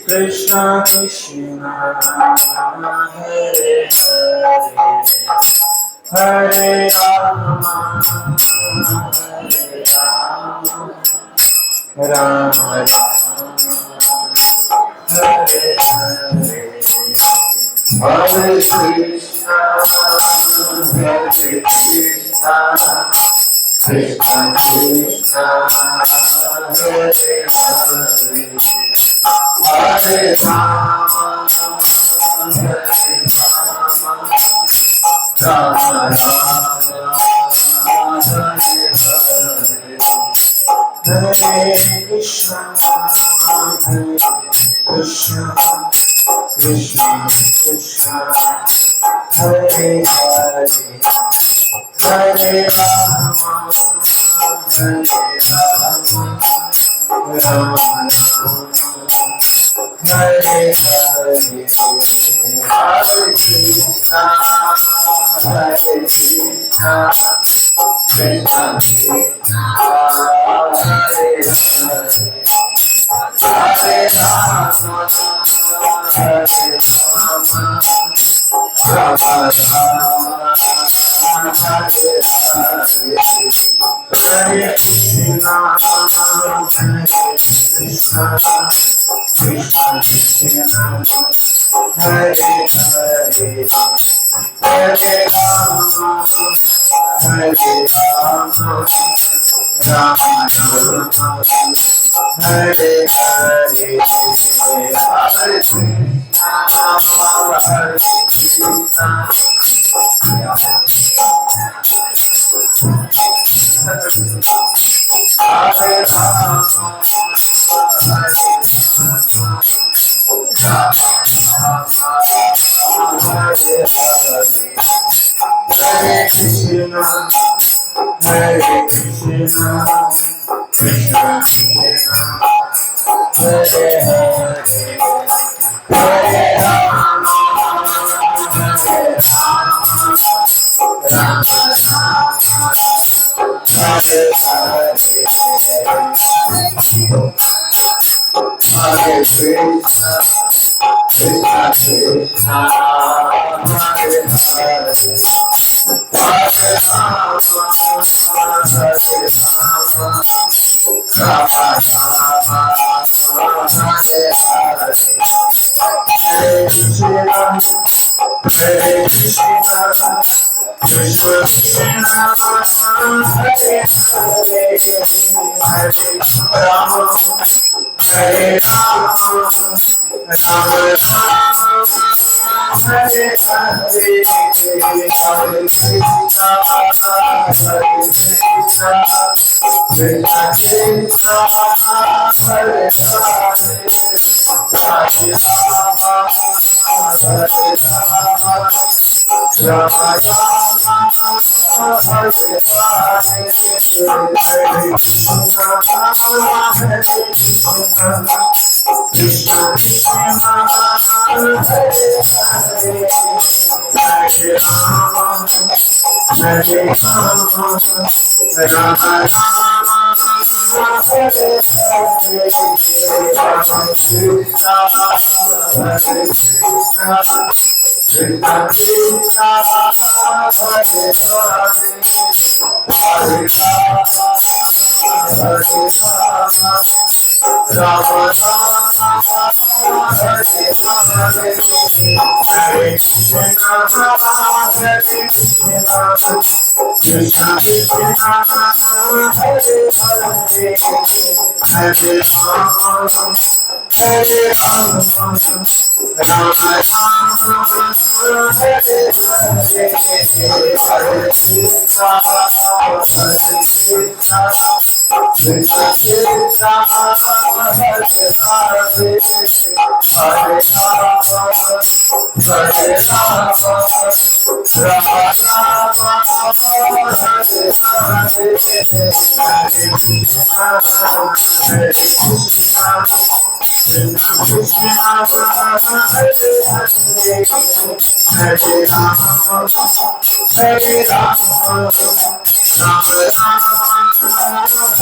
Krishna Krishna Hare Hare Hare Rama Hare Rama Rama Rama Hare Hare Hare Krishna Krishna Krishna Hare Hare Hare Rama Hare Rama Rama Rama Hare Hare Hare Krishna Krishna Krishna Krishna Hare Hare Hare Rama Hare Rama Rama Hare Hare Hare Krishna Krishna Krishna Krishna Hare Hare Hare Rama Hare Rama Rama Rama Hare Hare Hare Krishna Krishna Krishna Krishna Hare Hare Hare Rama Hare Rama Rama Rama Hare Hare Hare Krishna Hare Krishna Hare Rama Hare Krishna Hare Krishna Krishna Krishna Hare Hare Hare Rama Hare Rama Rama Rama Hare Hare Hare Krishna Krishna Krishna Hare Hare Hare Rama Hare Rama Rama Rama Hare Hare Hare Krishna Hare Krishna Krishna Krishna Hare Hare Hare Rama Hare Rama Rama Rama Hare Hare Hare Krishna Hare Krishna Krishna Krishna Hare Hare Hare Rama Hare Rama Rama Rama Hare Hare Hare Krishna Hare Krishna Krishna Krishna Hare Hare Hare Rama Hare Rama Rama Rama Hare Hare Hare Krishna Hare Krishna Krishna Krishna Hare Hare Hare Rama Hare Rama Rama Rama Hare Hare Hare Krishna Hare Krishna Krishna Krishna Hare Hare Hare Rama Hare Rama Rama Rama Hare Hare Hare Krishna Hare Krishna Krishna Krishna Hare Hare Hare Rama Hare Rama Rama Rama Hare Hare Hare Krishna Hare Krishna Krishna Krishna Hare Hare Hare Rama Hare Rama Rama Rama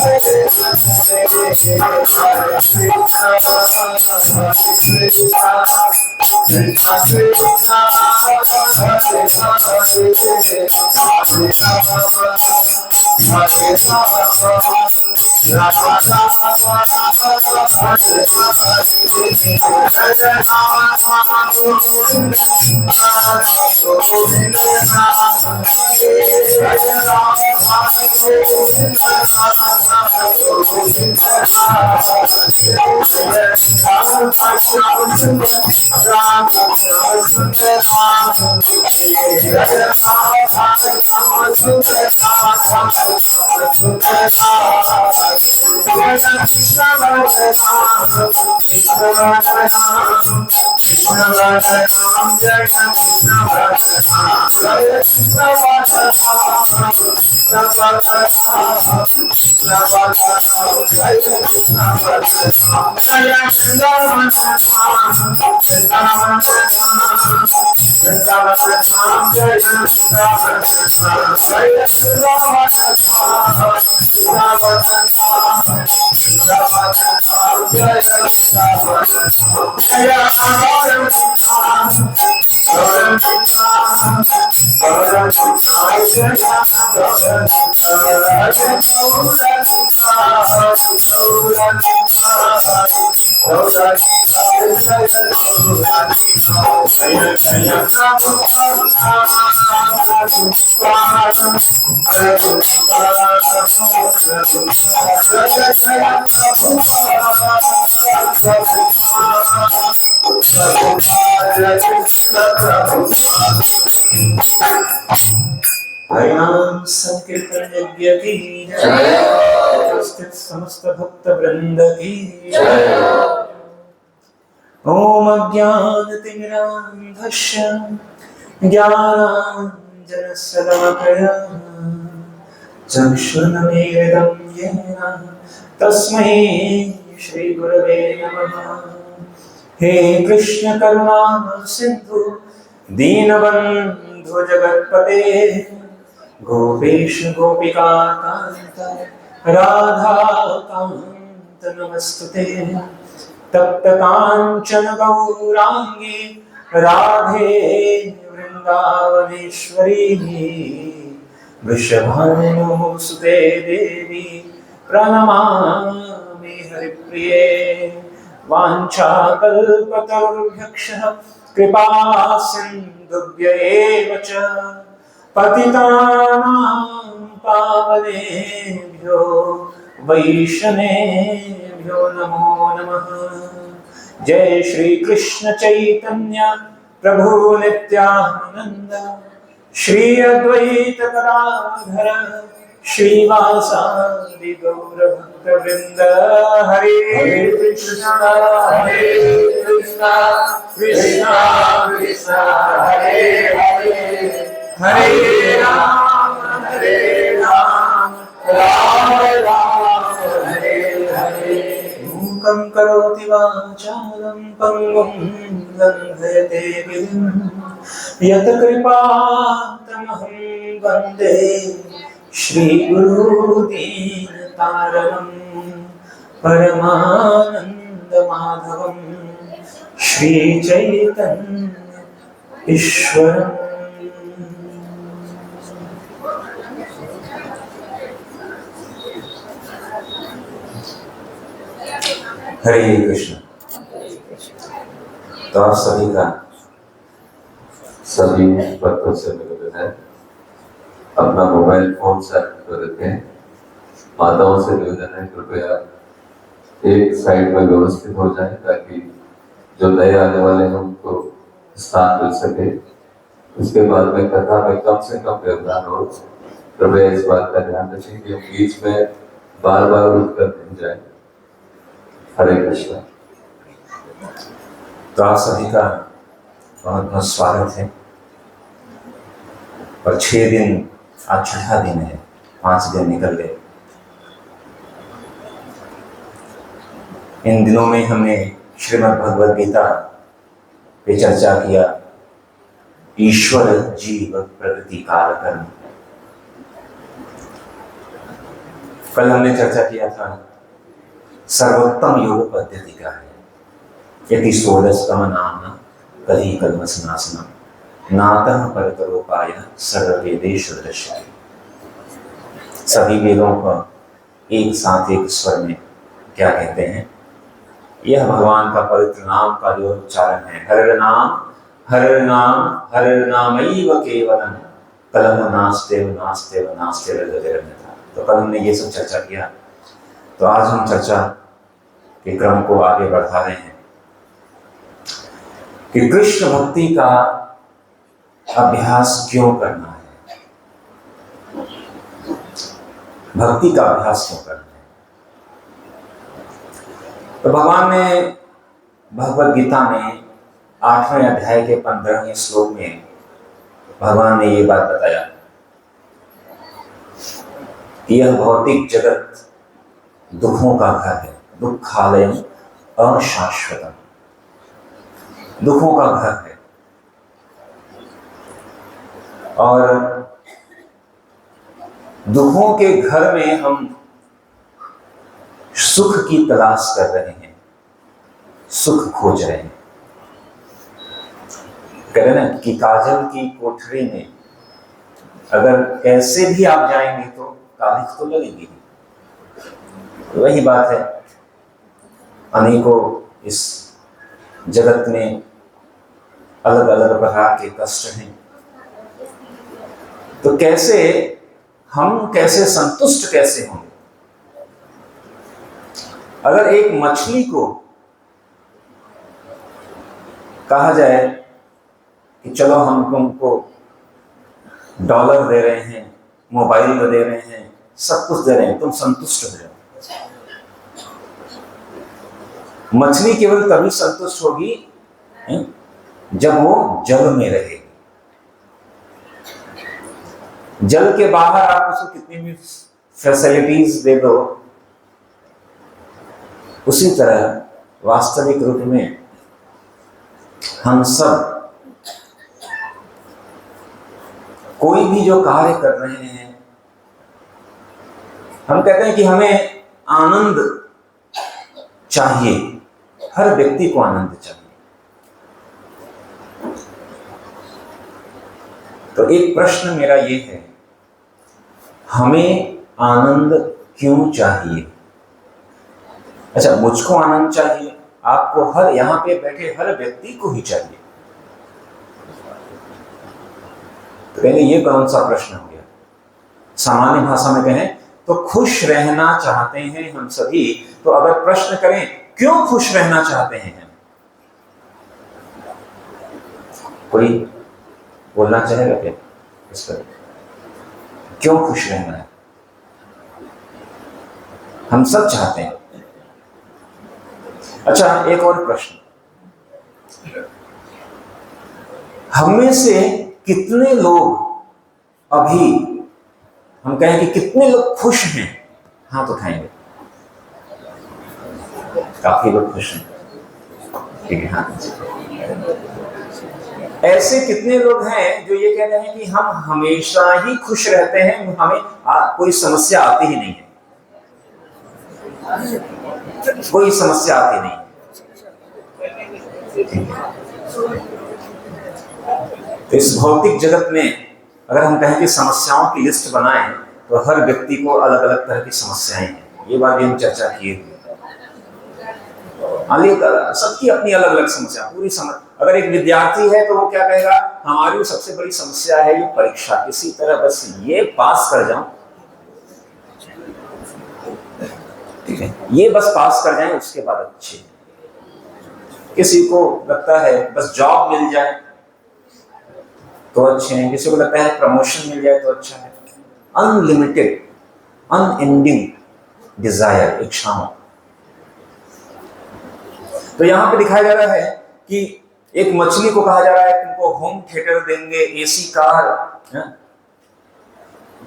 हरिनाम संकीर्तन यज्ञ की जय, उपस्थित समस्त भक्त वृंद की जय। ओम अज्ञानतिमिरान्धस्य ज्ञानाञ्जनशलाकया चक्षुरुन्मीलितं येन तस्मै श्रीगुरवे नमः। हे कृष्ण करुणा सिन्धु दीनबन्धु जगत्पते गोपेश गोपिका कांत राधा कांत नमस्तुते। तप्त कांचन गौरांगी राधे वृंदावनेश्वरी वृषभानुसुते देवी प्रणमामि हरिप्रिये। वाञ्छाकल्पतरुभ्यक्षः कृपा सिन्धुभ्य एव च पतितानां पावनेभ्यो वैष्णवेभ्यो नमो नमः। जय श्री कृष्ण चैतन्य प्रभु नित्यानंद श्री अद्वैत गदाधर श्रीवासादि गौर भक्त वृंद। हरे कृष्णा कृष्णा कृष्णा कृष्णा हरे हरे हरे राम राम राम हरे हरे। मूकं करोति वाचालं पङ्गुं लङ्घयते गिरिं यत्कृपातमहं वन्दे श्रीगुरुदीनतारणं परमानन्दमाधवं श्रीचैतन्य ईश्वरम्। हरे कृष्ण। तो आप सभी का सभी भक्तों से निवेदन है, अपना मोबाइल फोन साइड पर रखें। माताओं से निवेदन है, कृपया एक साइड में व्यवस्थित हो जाए ताकि जो नए आने वाले हैं उनको स्थान मिल सके। उसके बाद में कथा में कम से कम व्यवधान हो। कृपया इस बात का ध्यान रखें कि हम बीच में बार बार उठकर नहीं जाए। हरे कृष्ण। तो आप सभी का बहुत बहुत स्वागत है। और 6 दिन आज छठा दिन है, 5 दिन निकल गए। इन दिनों में हमने श्रीमद् भगवद गीता पे चर्चा किया, ईश्वर जीव प्रकृति काल कर्म। कल हमने चर्चा किया था सर्वोत्तम योग पद्धति का है। यदि षोडशतम नाम कली कलमसनासना नातः परतरोपाय सर्ववेदेषु दृश्यते। सभी वेदों का एक साथ एक स्वर में क्या कहते हैं? यह भगवान का पवित्र नाम का जो उच्चारण है, हर नाम नामैव केवलम कलम नास्तेव नास्तेव नास्तेव गतिरन्यथा। तो कल हमने ये सब चर्चा किया। तो आज हम चर्चा के क्रम को आगे बढ़ा रहे हैं कि कृष्ण भक्ति का अभ्यास क्यों करना है, भक्ति का अभ्यास क्यों करना है। तो भगवान ने भगवद गीता में 8वें अध्याय के 15वें श्लोक में भगवान ने ये बात बताया कि यह भौतिक जगत दुखों का घर है, दुखालयम अशाश्वतम, दुखों का घर है। और दुखों के घर में हम सुख की तलाश कर रहे हैं, सुख खोज रहे हैं। कह रहे ना कि काजल की कोठरी में अगर कैसे भी आप जाएंगे तो कालिख तो लगेगी। वही बात है, अनेकों इस जगत में अलग अलग प्रकार के कष्ट हैं। तो कैसे हम कैसे संतुष्ट कैसे होंगे? अगर एक मछली को कहा जाए कि चलो हम तुमको डॉलर दे रहे हैं, मोबाइल दे रहे हैं, सब कुछ दे रहे हैं, तुम संतुष्ट हो जाओ। मछली केवल तभी संतुष्ट होगी जब वो जल में रहेगी। जल के बाहर आप उसको कितनी भी फैसिलिटीज दे दो, उसी तरह वास्तविक रूप में हम सब कोई भी जो कार्य कर रहे हैं, हम कहते हैं कि हमें आनंद चाहिए, हर व्यक्ति को आनंद चाहिए। तो एक प्रश्न मेरा ये है, हमें आनंद क्यों चाहिए? अच्छा, मुझको आनंद चाहिए, आपको, हर यहां पे बैठे हर व्यक्ति को ही चाहिए। तो कहेंगे ये कौन सा प्रश्न हो गया? सामान्य भाषा में कहें तो खुश रहना चाहते हैं हम सभी। तो अगर प्रश्न करें क्यों खुश रहना चाहते हैं हम, कोई बोलना चाहेगा क्या इस पर? क्यों खुश रहना है? हम सब चाहते हैं। अच्छा, एक और प्रश्न, हम में से कितने लोग अभी, हम कहें कि कितने लोग खुश हैं, हाथ उठाएंगे। काफी लोग खुश हैं, ठीक है, हाँ। ऐसे कितने लोग हैं जो ये कह रहे हैं कि हम हमेशा ही खुश रहते हैं, हमें कोई समस्या आती ही नहीं है, कोई समस्या आती नहीं। तो इस भौतिक जगत में अगर हम कहें कि समस्याओं की लिस्ट बनाएं तो हर व्यक्ति को अलग अलग तरह की समस्याएं हैं। ये बात भी हम चर्चा किए थे। सबकी अपनी अलग अलग समस्या, पूरी समझ। अगर एक विद्यार्थी है तो वो क्या कहेगा, हमारी सबसे बड़ी समस्या है ये परीक्षा, किसी तरह बस ये पास कर जाऊं, ठीक है, ये बस पास कर जाएं, उसके बाद अच्छे। किसी को लगता है बस जॉब मिल जाए तो अच्छे हैं, किसी को लगता है प्रमोशन मिल जाए तो अच्छा है। अनलिमिटेड, अनएंडिंग डिजायर, इच्छाओं। तो यहां पे दिखाया जा रहा है कि एक मछली को कहा जा रहा है तुमको होम थिएटर देंगे, एसी कार,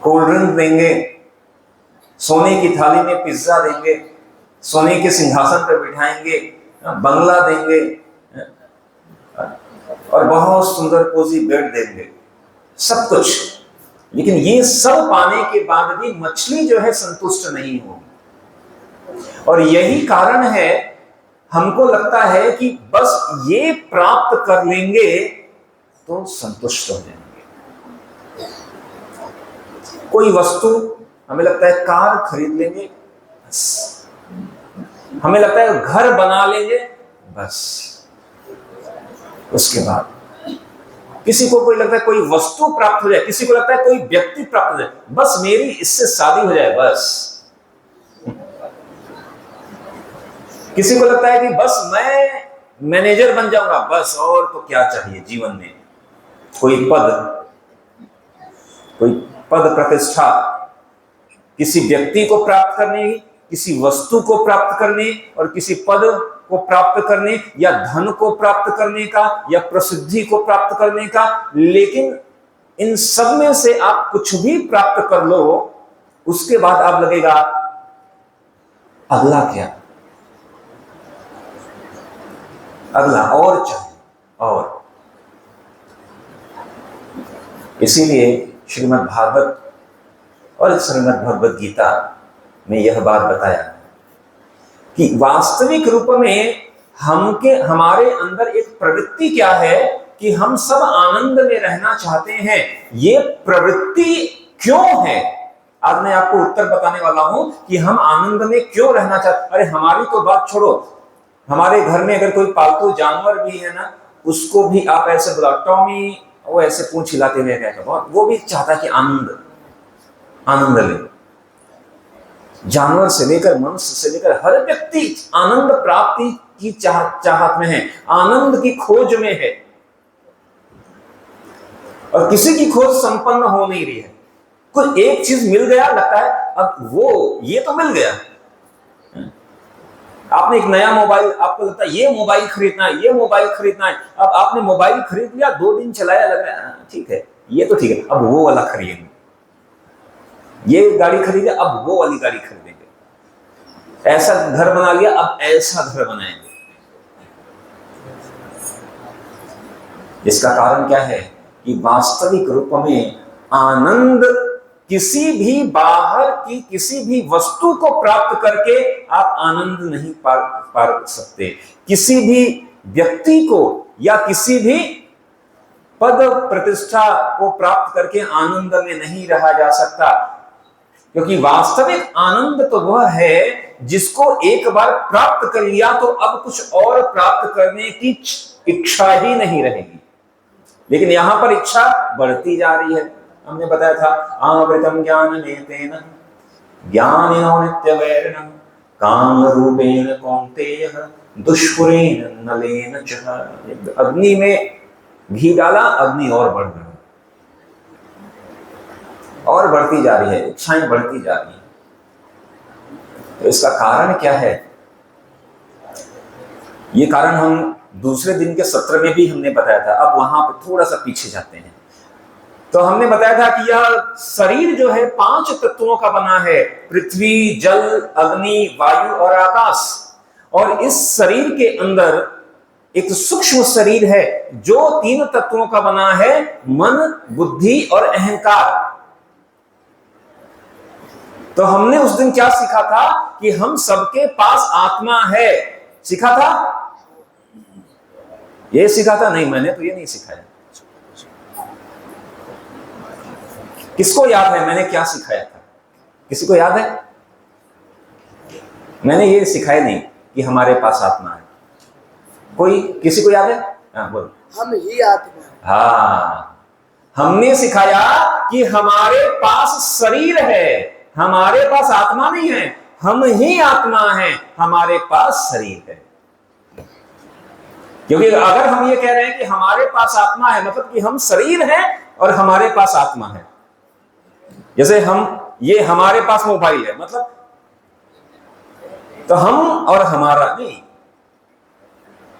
कोल्ड ड्रिंक देंगे, सोने की थाली में पिज्जा देंगे, सोने के सिंहासन पर बिठाएंगे, बंगला देंगे और बहुत सुंदर कोजी बेड देंगे, सब कुछ। लेकिन ये सब पाने के बाद भी मछली जो है संतुष्ट नहीं होगी। और यही कारण है, हमको लगता है कि बस ये प्राप्त कर लेंगे तो संतुष्ट हो जाएंगे। कोई वस्तु, हमें लगता है कार खरीद लेंगे बस, हमें लगता है घर बना लेंगे बस, उसके बाद किसी को कोई लगता है कोई वस्तु प्राप्त हो जाए, किसी को लगता है कोई व्यक्ति प्राप्त हो जाए, बस मेरी इससे शादी हो जाए बस। किसी को लगता है कि बस मैं मैनेजर बन जाऊंगा बस, और तो क्या चाहिए जीवन में, कोई पद प्रतिष्ठा, किसी व्यक्ति को प्राप्त करने, किसी वस्तु को प्राप्त करने, और किसी पद को प्राप्त करने, या धन को प्राप्त करने का, या प्रसिद्धि को प्राप्त करने का। लेकिन इन सब में से आप कुछ भी प्राप्त कर लो, उसके बाद आप लगेगा अगला क्या, अगला और चाहिए और। इसीलिए श्रीमद् भागवत और श्रीमद् भगवद गीता में यह बात बताया कि वास्तविक रूप में हमारे अंदर एक प्रवृत्ति क्या है कि हम सब आनंद में रहना चाहते हैं। ये प्रवृत्ति क्यों है, आज मैं आपको उत्तर बताने वाला हूं कि हम आनंद में क्यों रहना चाहते। अरे हमारी तो बात छोड़ो, हमारे घर में अगर कोई पालतू जानवर भी है ना, उसको भी आप ऐसे बुलाओ, टॉमी, वो ऐसे पूंछ हिलाते हुए क्या, वो भी चाहता है कि आनंद ले। जानवर से लेकर मनुष्य से लेकर हर व्यक्ति आनंद प्राप्ति की चाहत में है, आनंद की खोज में है, और किसी की खोज संपन्न हो नहीं रही है। कोई एक चीज मिल गया, लगता है अब वो ये तो मिल गया। आपने एक नया मोबाइल, आपको लगता है ये मोबाइल खरीदना है, ये मोबाइल खरीदना है। अब आपने मोबाइल खरीद लिया, 2 दिन चलाया, लग रहा है ठीक है, ये तो ठीक है, अब वो वाला खरीदेंगे। ये गाड़ी खरीदे, अब वो वाली गाड़ी खरीदेंगे। ऐसा घर बना लिया, अब ऐसा घर बनाएंगे। इसका कारण क्या है कि वास्तविक रूप में आनंद किसी भी बाहर की किसी भी वस्तु को प्राप्त करके आप आनंद नहीं पा सकते। किसी भी व्यक्ति को या किसी भी पद प्रतिष्ठा को प्राप्त करके आनंद में नहीं रहा जा सकता, क्योंकि वास्तविक आनंद तो वह है जिसको एक बार प्राप्त कर लिया तो अब कुछ और प्राप्त करने की इच्छा ही नहीं रहेगी। लेकिन यहां पर इच्छा बढ़ती जा रही है। हमने बताया था, आवृतम ज्ञाननेतेन ज्ञानिनो नित्यवैरिणं काम रूपेण कौन्तेय दुष्पुरेण नलेन च। अग्नि में घी डाला, अग्नि और बढ़ गई, और बढ़ती जा रही है, इच्छाएं बढ़ती जा रही है। तो इसका कारण क्या है? ये कारण हम दूसरे दिन के सत्र में भी हमने बताया था। अब वहां पर थोड़ा सा पीछे जाते हैं। तो हमने बताया था कि यह शरीर जो है 5 तत्वों का बना है, पृथ्वी, जल, अग्नि, वायु और आकाश। और इस शरीर के अंदर एक सूक्ष्म शरीर है जो 3 तत्वों का बना है, मन, बुद्धि और अहंकार। तो हमने उस दिन क्या सीखा था कि हम सबके पास आत्मा है। सीखा था? ये सीखा था? नहीं, मैंने तो ये नहीं सिखाया। किसको याद है मैंने क्या सिखाया था? किसी को याद है? मैंने ये सिखाया नहीं कि हमारे पास आत्मा है। कोई किसी को याद है? हाँ बोलो। हम ही आत्मा। हाँ, हमने सिखाया कि हमारे पास शरीर है, हमारे पास आत्मा नहीं है। हम ही आत्मा है, हमारे पास शरीर है। क्योंकि अगर हम ये कह रहे हैं कि हमारे पास आत्मा है, मतलब कि हम शरीर हैं और हमारे पास आत्मा है। जैसे ये हमारे पास मोबाइल है, मतलब तो हम और हमारा नहीं।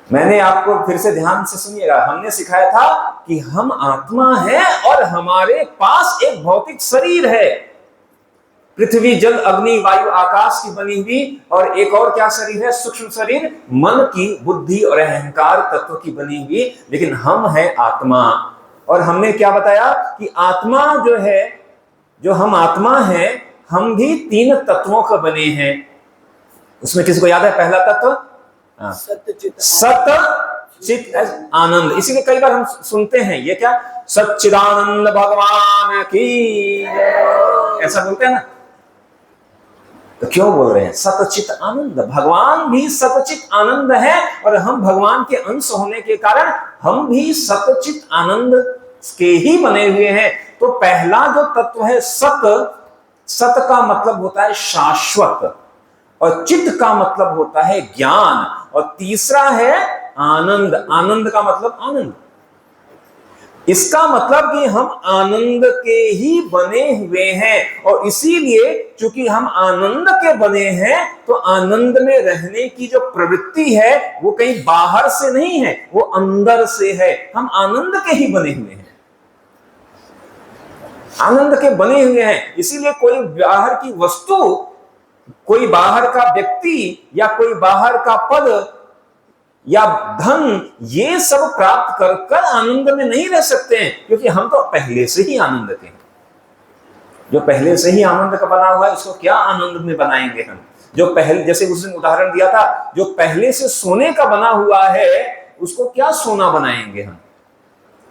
मैंने आपको फिर से ध्यान से सुनिएगा, हमने सिखाया था कि हम आत्मा है और हमारे पास एक भौतिक शरीर है, पृथ्वी, जल, अग्नि, वायु, आकाश की बनी हुई, और एक और क्या शरीर है? सूक्ष्म शरीर, मन की, बुद्धि और अहंकार तत्व की बनी हुई। लेकिन हम है आत्मा। और हमने क्या बताया कि आत्मा जो है जो हम आत्मा हैं, हम भी तीन तत्वों का बने हैं। उसमें किसी को याद है पहला तत्व? सत चित आनंद। इसीलिए कई बार हम सुनते हैं ये क्या, सच्चिदानंद भगवान की जय, ऐसा बोलते हैं ना। तो क्यों बोल रहे हैं सतचित आनंद? भगवान भी सतचित आनंद है और हम भगवान के अंश होने के कारण हम भी सतचित आनंद के ही बने हुए हैं। तो पहला जो तत्व है सत, सत का मतलब होता है शाश्वत, और चित्त का मतलब होता है ज्ञान, और तीसरा है आनंद। आनंद का मतलब आनंद। इसका मतलब कि हम आनंद के ही बने हुए हैं, और इसीलिए चूंकि हम आनंद के बने हैं तो आनंद में रहने की जो प्रवृत्ति है वो कहीं बाहर से नहीं है, वो अंदर से है। हम आनंद के ही बने हुए हैं, आनंद के बने हुए हैं। इसीलिए कोई बाहर की वस्तु, कोई बाहर का व्यक्ति या कोई बाहर का पद या धन, ये सब प्राप्त कर कर आनंद में नहीं रह सकते हैं, क्योंकि हम तो पहले से ही आनंद के हैं। जो पहले से ही आनंद का बना हुआ है उसको क्या आनंद में बनाएंगे हम? जो पहले, जैसे उस दिन उदाहरण दिया था, जो पहले से सोने का बना हुआ है उसको क्या सोना बनाएंगे हम?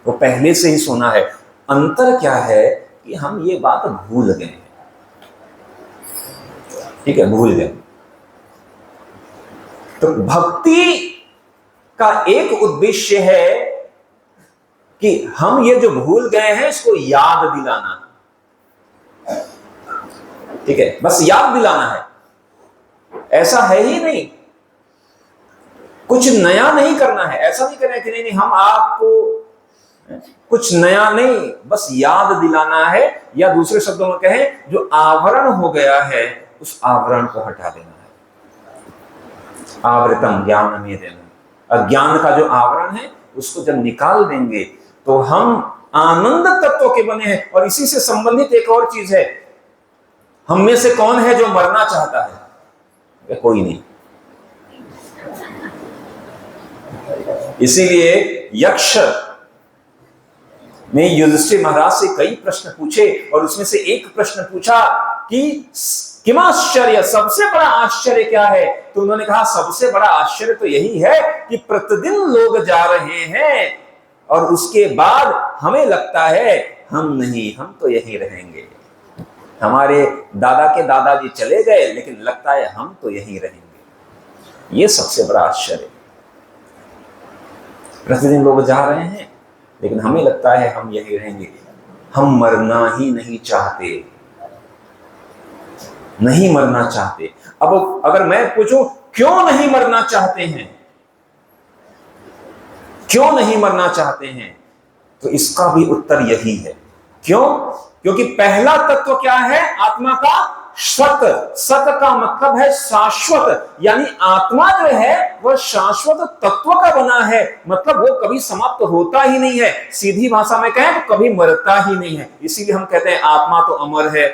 वो पहले से ही सोना है। अंतर क्या है कि हम ये बात भूल गए हैं। ठीक है, भूल गए। तो भक्ति का एक उद्देश्य है कि हम ये जो भूल गए हैं इसको याद दिलाना। ठीक है, बस याद दिलाना है, ऐसा है ही नहीं। कुछ नया नहीं करना है, ऐसा नहीं करना है कि नहीं हम आपको कुछ नया नहीं, बस याद दिलाना है, या दूसरे शब्दों में कहें जो आवरण हो गया है उस आवरण को हटा देना है। आवृतम ज्ञान में देना, अज्ञान का जो आवरण है उसको जब निकाल देंगे तो हम आनंद तत्व के बने हैं। और इसी से संबंधित एक और चीज है, हम में से कौन है जो मरना चाहता है? कोई नहीं। इसीलिए यक्ष ने युधिष्ठिर महाराज से कई प्रश्न पूछे, और उसमें से एक प्रश्न पूछा कि किम आश्चर्य, सबसे बड़ा आश्चर्य क्या है? तो उन्होंने कहा सबसे बड़ा आश्चर्य तो यही है कि प्रतिदिन लोग जा रहे हैं और उसके बाद हमें लगता है हम नहीं, हम तो यही रहेंगे। हमारे दादा के दादाजी चले गए लेकिन लगता है हम तो यही रहेंगे। ये सबसे बड़ा आश्चर्य। प्रतिदिन लोग जा रहे हैं लेकिन हमें लगता है हम यही रहेंगे। हम मरना ही नहीं चाहते, नहीं मरना चाहते। अब अगर मैं पूछूं क्यों नहीं मरना चाहते हैं, क्यों नहीं मरना चाहते हैं, तो इसका भी उत्तर यही है। क्यों? क्योंकि पहला तत्व क्या है आत्मा का? सत। सत का मतलब है शाश्वत, यानी आत्मा जो है वह शाश्वत तत्व का बना है, मतलब वो कभी समाप्त होता ही नहीं है। सीधी भाषा में कहें तो कभी मरता ही नहीं है। इसीलिए हम कहते हैं आत्मा तो अमर है।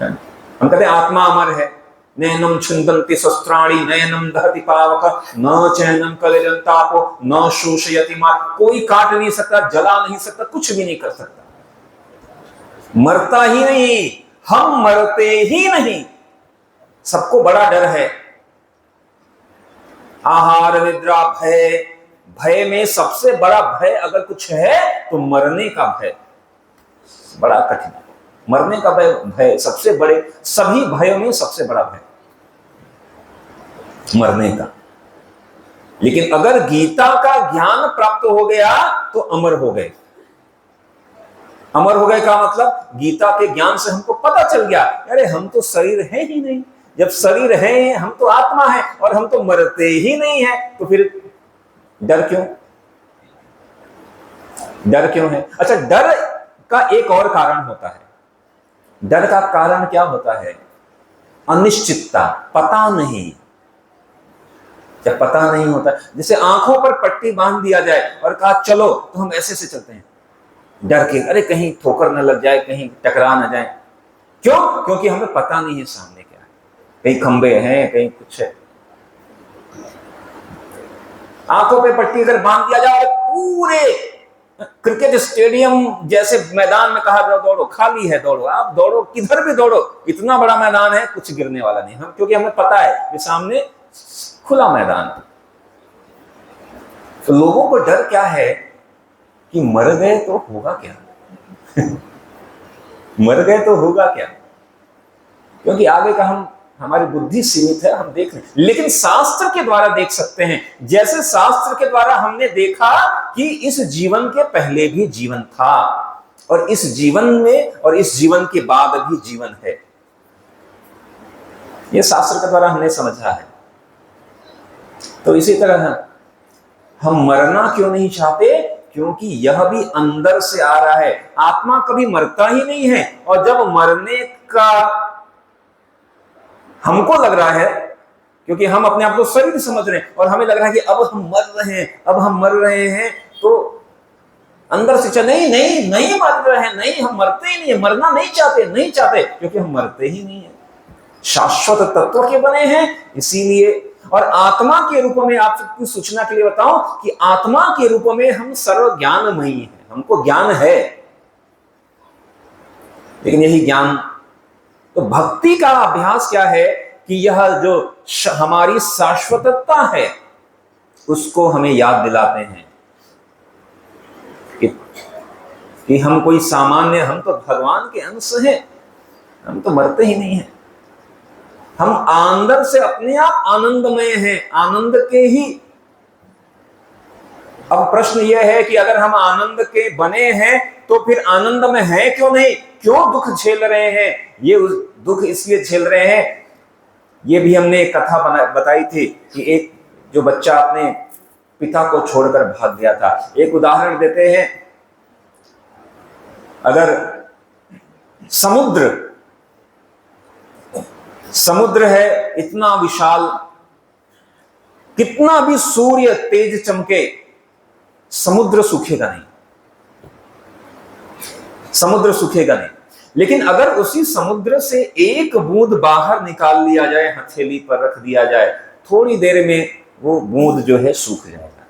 हम कहते हैं आत्मा अमर है। नैनम छुंदन्ति शस्त्राणि नयनम दहति पावक न चैनम कलेजंतापो न शोषयति मा। कोई काट नहीं सकता, जला नहीं सकता, कुछ भी नहीं कर सकता, मरता ही नहीं। हम मरते ही नहीं। सबको बड़ा डर है आहार निद्रा भय। भय में सबसे बड़ा भय अगर कुछ है तो मरने का भय, बड़ा कठिन। मरने का भय सबसे बड़े, सभी भयों में सबसे बड़ा भय मरने का। लेकिन अगर गीता का ज्ञान प्राप्त हो गया तो अमर हो गए। अमर हो गए का मतलब गीता के ज्ञान से हमको पता चल गया, अरे हम तो शरीर है ही नहीं। जब शरीर है, हम तो आत्मा है और हम तो मरते ही नहीं है, तो फिर डर क्यों? डर क्यों है? अच्छा, डर का एक और कारण होता है। डर का कारण क्या होता है? अनिश्चितता, पता नहीं। जब पता नहीं होता, जैसे आंखों पर पट्टी बांध दिया जाए और कहा चलो, तो हम ऐसे से चलते हैं डर के, अरे कहीं ठोकर न लग जाए, कहीं टकरा न जाए। क्यों? क्योंकि हमें पता नहीं है सामने क्या है, कहीं खंबे हैं, कहीं कुछ है। आंखों पे पट्टी अगर बांध दिया जाए, पूरे क्रिकेट स्टेडियम जैसे मैदान में कहा जाओ दौड़ो, खाली है दौड़ो, आप दौड़ो किधर भी दौड़ो, इतना बड़ा मैदान है, कुछ गिरने वाला नहीं। हम क्योंकि हमें पता है कि सामने खुला मैदान है। तो लोगों को डर क्या है कि मर गए तो होगा क्या मर गए तो होगा क्या, क्योंकि आगे का हमारी बुद्धि सीमित है, हम देख नहीं। लेकिन शास्त्र के द्वारा देख सकते हैं, जैसे शास्त्र के द्वारा हमने देखा कि इस जीवन के पहले भी जीवन था, और इस जीवन में और इस जीवन के बाद भी जीवन है। यह शास्त्र के द्वारा हमने समझा है। तो इसी तरह हम मरना क्यों नहीं चाहते, क्योंकि यह भी अंदर से आ रहा है। आत्मा कभी मरता ही नहीं है, और जब मरने का हमको लग रहा है, क्योंकि हम अपने आप को शरीर समझ रहे हैं और हमें लग रहा है कि अब हम मर रहे हैं, अब हम मर रहे हैं, तो अंदर से नहीं नहीं नहीं मर रहे हैं, नहीं हम मरते ही नहीं है, मरना नहीं चाहते, क्योंकि हम मरते ही नहीं है, शाश्वत तत्व के बने हैं। इसीलिए, और आत्मा के रूप में आप सबकी सूचना के लिए बताऊं कि आत्मा के रूप में हम सर्व ज्ञानमयी हैं, हमको ज्ञान है। लेकिन यही ज्ञान, तो भक्ति का अभ्यास क्या है कि यह जो हमारी शाश्वतता है उसको हमें याद दिलाते हैं कि हम कोई सामान्य, हम तो भगवान के अंश हैं, हम तो मरते ही नहीं हैं, हम अंदर से अपने आप आनंदमय हैं, आनंद के ही। अब प्रश्न यह है कि अगर हम आनंद के बने हैं तो फिर आनंद में है क्यों नहीं, क्यों दुख झेल रहे हैं? ये दुख इसलिए झेल रहे हैं, ये भी हमने एक कथा बताई थी कि एक जो बच्चा अपने पिता को छोड़कर भाग गया था। एक उदाहरण देते हैं, अगर समुद्र है इतना विशाल, कितना भी सूर्य तेज चमके, समुद्र सूखेगा नहीं, समुद्र सूखेगा नहीं। लेकिन अगर उसी समुद्र से एक बूंद बाहर निकाल लिया जाए, हथेली पर रख दिया जाए, थोड़ी देर में वो बूंद जो है सूख जाएगा,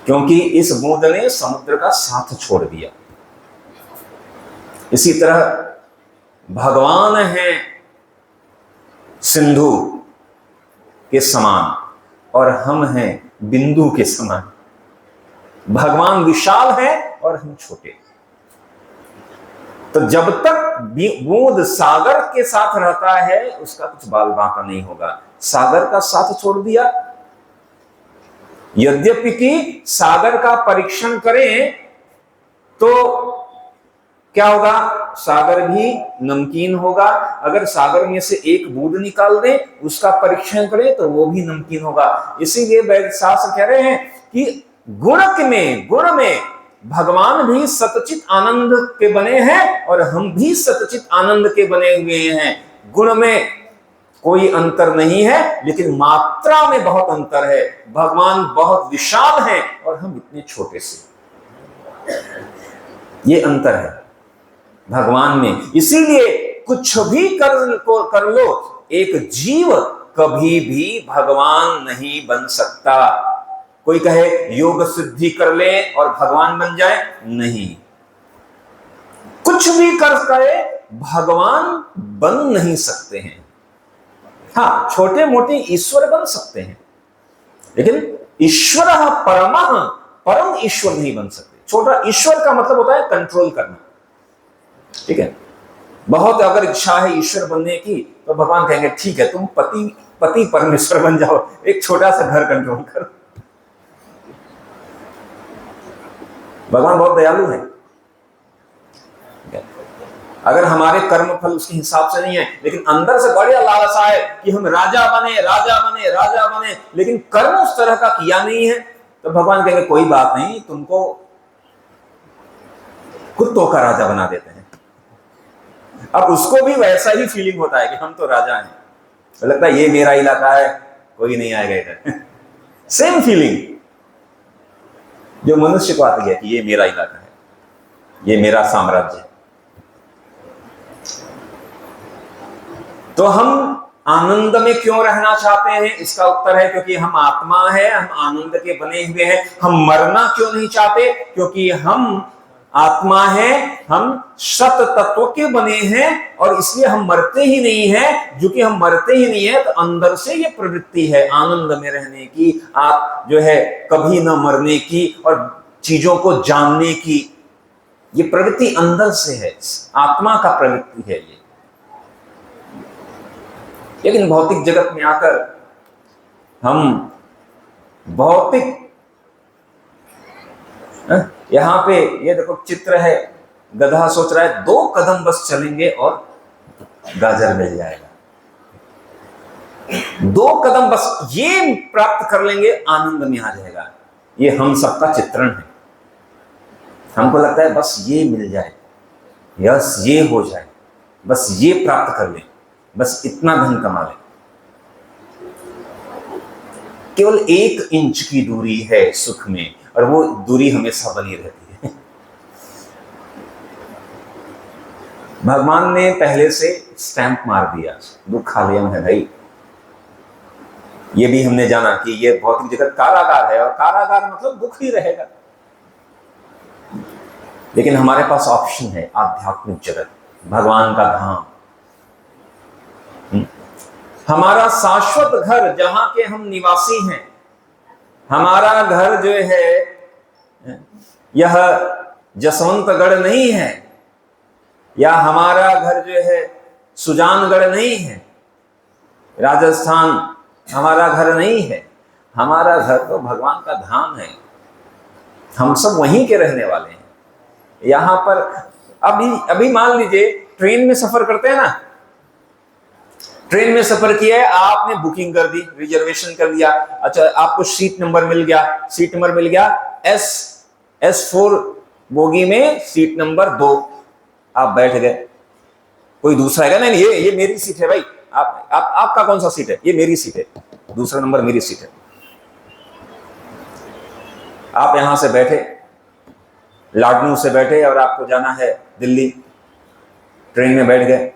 क्योंकि इस बूंद ने समुद्र का साथ छोड़ दिया। इसी तरह भगवान है सिंधु के समान और हम हैं बिंदु के समान। भगवान विशाल है और हम छोटे। तो जब तक बूंद सागर के साथ रहता है उसका कुछ बाल बांका नहीं होगा। सागर का साथ छोड़ दिया, यद्यपि कि सागर का परीक्षण करें तो क्या होगा, सागर भी नमकीन होगा। अगर सागर में से एक बूंद निकाल दें, उसका परीक्षण करें तो वो भी नमकीन होगा। इसीलिए वैद्य शास्त्र कह रहे हैं कि गुण में भगवान भी सतचित आनंद के बने हैं और हम भी सतचित आनंद के बने हुए हैं। गुण में कोई अंतर नहीं है, लेकिन मात्रा में बहुत अंतर है। भगवान बहुत विशाल हैं और हम इतने छोटे से, ये अंतर है भगवान में। इसीलिए कुछ भी कर लो, एक जीव कभी भी भगवान नहीं बन सकता। कोई कहे योग सिद्धि कर ले और भगवान बन जाए, नहीं। कुछ भी कर करे भगवान बन नहीं सकते हैं। हाँ, छोटे मोटे ईश्वर बन सकते हैं, लेकिन ईश्वर परम ईश्वर नहीं बन सकते। छोटा ईश्वर का मतलब होता है कंट्रोल करना, ठीक है। बहुत अगर इच्छा है ईश्वर बनने की तो भगवान कहेंगे ठीक है, तुम पति परमेश्वर बन जाओ, एक छोटा सा घर कंट्रोल करो। भगवान बहुत दयालु है। अगर हमारे कर्म फल उसके हिसाब से नहीं है, लेकिन अंदर से बड़ा लालसा है कि हम राजा बने, लेकिन कर्म उस तरह का किया नहीं है, तो भगवान कहेंगे कोई बात नहीं, तुमको कुत्तों का राजा बना देते हैं। अब उसको भी वैसा ही फीलिंग होता है कि हम तो राजा हैं, तो लगता है ये मेरा इलाका है, कोई नहीं आएगा इधर। सेम फीलिंग जो मनुष्य को आती है कि ये मेरा इलाका है, ये मेरा साम्राज्य है। तो हम आनंद में क्यों रहना चाहते हैं? इसका उत्तर है क्योंकि हम आत्मा है, हम आनंद के बने हुए हैं। हम मरना क्यों नहीं चाहते? क्योंकि हम आत्मा है, हम सत तत्व के बने हैं और इसलिए हम मरते ही नहीं है। जो कि हम मरते ही नहीं है तो अंदर से ये प्रवृत्ति है आनंद में रहने की, आप जो है कभी न मरने की और चीजों को जानने की। ये प्रवृत्ति अंदर से है, आत्मा का प्रवृत्ति है ये। लेकिन भौतिक जगत में आकर हम भौतिक, यहां पे ये देखो चित्र है, गधा सोच रहा है 2 कदम बस चलेंगे और गाजर मिल जाएगा। 2 कदम बस ये प्राप्त कर लेंगे, आनंद में आ जाएगा। ये हम सबका चित्रण है। हमको लगता है बस ये मिल जाए, यस ये हो जाए, बस ये प्राप्त कर लें, बस इतना धन कमा लें। केवल 1 इंच की दूरी है सुख में और वो दूरी हमेशा बनी रहती है। भगवान ने पहले से स्टैंप मार दिया, दुखालयम है भाई। ये भी हमने जाना कि ये भौतिक जगत कारागार है और कारागार मतलब दुख ही रहेगा। लेकिन हमारे पास ऑप्शन है, आध्यात्मिक जगत, भगवान का धाम, हमारा शाश्वत घर जहां के हम निवासी हैं। हमारा घर जो है यह जसवंतगढ़ नहीं है, या हमारा घर जो है सुजानगढ़ नहीं है, राजस्थान हमारा घर नहीं है। हमारा घर तो भगवान का धाम है। हम सब वहीं के रहने वाले हैं। यहां पर अभी मान लीजिए ट्रेन में सफर करते हैं ना, ट्रेन में सफर किया है, आपने बुकिंग कर दी, रिजर्वेशन कर दिया, अच्छा आपको सीट नंबर मिल गया S4 बोगी में सीट नंबर 2, आप बैठ गए। कोई दूसरा है नहीं, ये मेरी सीट है भाई, आपका कौन सा सीट है? ये मेरी सीट है, दूसरा नंबर मेरी सीट है। आप यहां से बैठे, लाडनू से बैठे और आपको जाना है दिल्ली, ट्रेन में बैठ गए।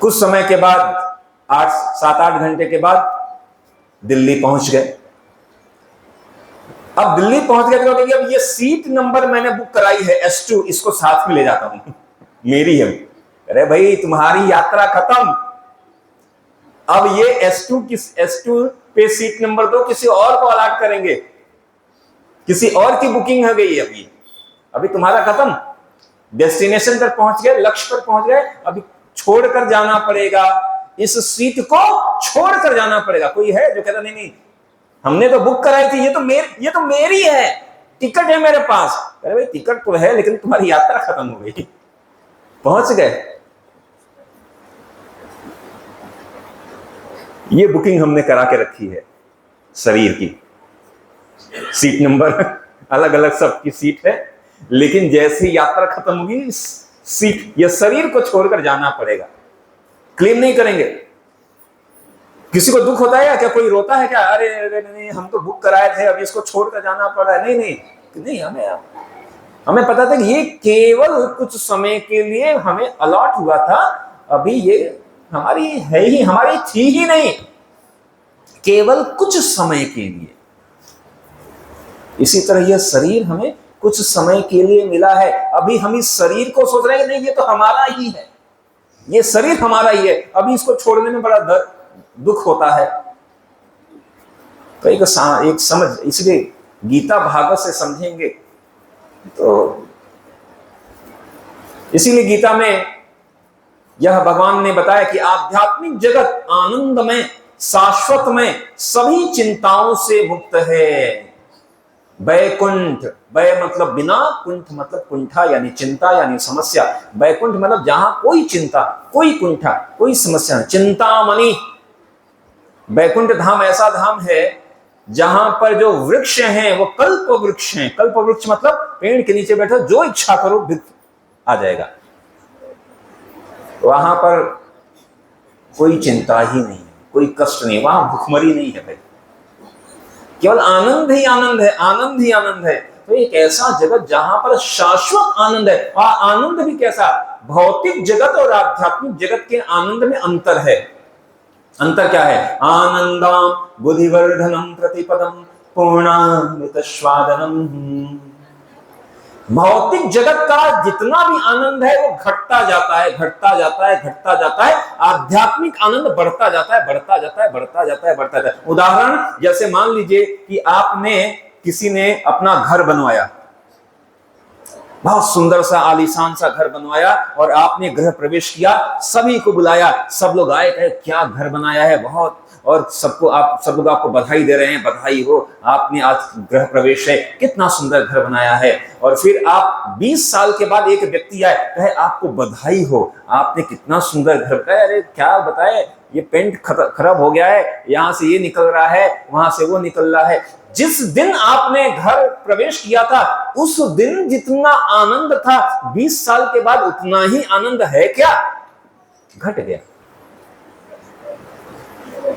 कुछ समय के बाद 7-8 घंटे के बाद दिल्ली पहुंच गए। अब दिल्ली पहुंच गए तो क्योंकि अब ये सीट नंबर मैंने बुक कराई है S2, इसको साथ में ले जाता हूं, मेरी है। अरे भाई तुम्हारी यात्रा खत्म, अब ये S2 पे सीट नंबर 2 किसी और को अलॉट करेंगे, किसी और की बुकिंग हो गई। अभी तुम्हारा खत्म, डेस्टिनेशन पर पहुंच गए, लक्ष्य पर पहुंच गए, अभी छोड़कर जाना पड़ेगा, इस सीट को छोड़कर जाना पड़ेगा। कोई है जो कहता नहीं हमने तो बुक कराई थी, ये तो मेरी है, टिकट है मेरे पास। अरे भाई टिकट तो है लेकिन तुम्हारी यात्रा खत्म हो गई, पहुंच गए। ये बुकिंग हमने करा के रखी है शरीर की, सीट नंबर अलग अलग सबकी सीट है, लेकिन जैसे ही यात्रा खत्म होगी सीट या शरीर को छोड़कर जाना पड़ेगा। क्लेम नहीं करेंगे। किसी को दुख होता है क्या? कोई रोता है क्या? अरे नहीं हम तो बुक कराए थे, अभी इसको छोड़कर जाना पड़ा है। नहीं, हमें पता था कि ये केवल कुछ समय के लिए हमें अलॉट हुआ था, अभी ये हमारी है ही, हमारी थी ही नहीं, केवल कुछ समय के लिए। इसी तरह यह शरीर हमें कुछ समय के लिए मिला है। अभी हम इस शरीर को सोच रहे हैं नहीं ये तो हमारा ही है, ये शरीर हमारा ही है, अभी इसको छोड़ने में बड़ा दुख होता है। तो एक समझ, इसलिए गीता भागवत से समझेंगे तो इसीलिए गीता में यह भगवान ने बताया कि आध्यात्मिक जगत आनंदमय, शाश्वतमय, सभी चिंताओं से मुक्त है। वैकुंठ, वै मतलब बिना, कुंठ मतलब कुंठा यानी चिंता यानी समस्या। वैकुंठ मतलब जहां कोई चिंता, कोई कुंठा, कोई समस्या नहीं, चिंतामणि। वैकुंठ धाम ऐसा धाम है जहां पर जो वृक्ष हैं वो कल्प वृक्ष हैं। कल्प वृक्ष मतलब पेड़ के नीचे बैठो, जो इच्छा करो आ जाएगा। वहां पर कोई चिंता ही नहीं, कोई कष्ट नहीं, वहां भुखमरी नहीं है भाई, केवल आनंद ही आनंद है, आनंद ही आनंद है। तो एक ऐसा जगत जहां पर शाश्वत आनंद है। और आनंद भी कैसा? भौतिक जगत और आध्यात्मिक जगत के आनंद में अंतर है। अंतर क्या है? आनंदम बुद्धिवर्धनम प्रतिपदम पूर्णामृत स्वादनम। भौतिक जगत का जितना भी आनंद है वो घटता जाता है, घटता जाता है, घटता जाता है। आध्यात्मिक आनंद बढ़ता जाता है, बढ़ता जाता है, बढ़ता जाता है, बढ़ता जाता है। उदाहरण जैसे मान लीजिए कि आपने, किसी ने अपना घर बनवाया, बहुत सुंदर सा आलीशान सा घर बनवाया, और आपने गृह प्रवेश किया, सभी को बुलाया, सब लोग आए, कहे क्या घर बनाया है, बहुत, और सब लोग आपको बधाई दे रहे हैं, बधाई हो, आपने आज गृह प्रवेश है, कितना सुंदर घर बनाया है। और फिर आप 20 साल के बाद एक व्यक्ति आए, कहे आपको बधाई हो, आपने कितना सुंदर घर बनाया। अरे क्या बताए, ये पेंट खराब हो गया है, यहां से ये निकल रहा है, वहां से वो निकल रहा है। जिस दिन आपने घर प्रवेश किया था, उस दिन जितना आनंद था 20 साल के बाद उतना ही आनंद है क्या? घट गया।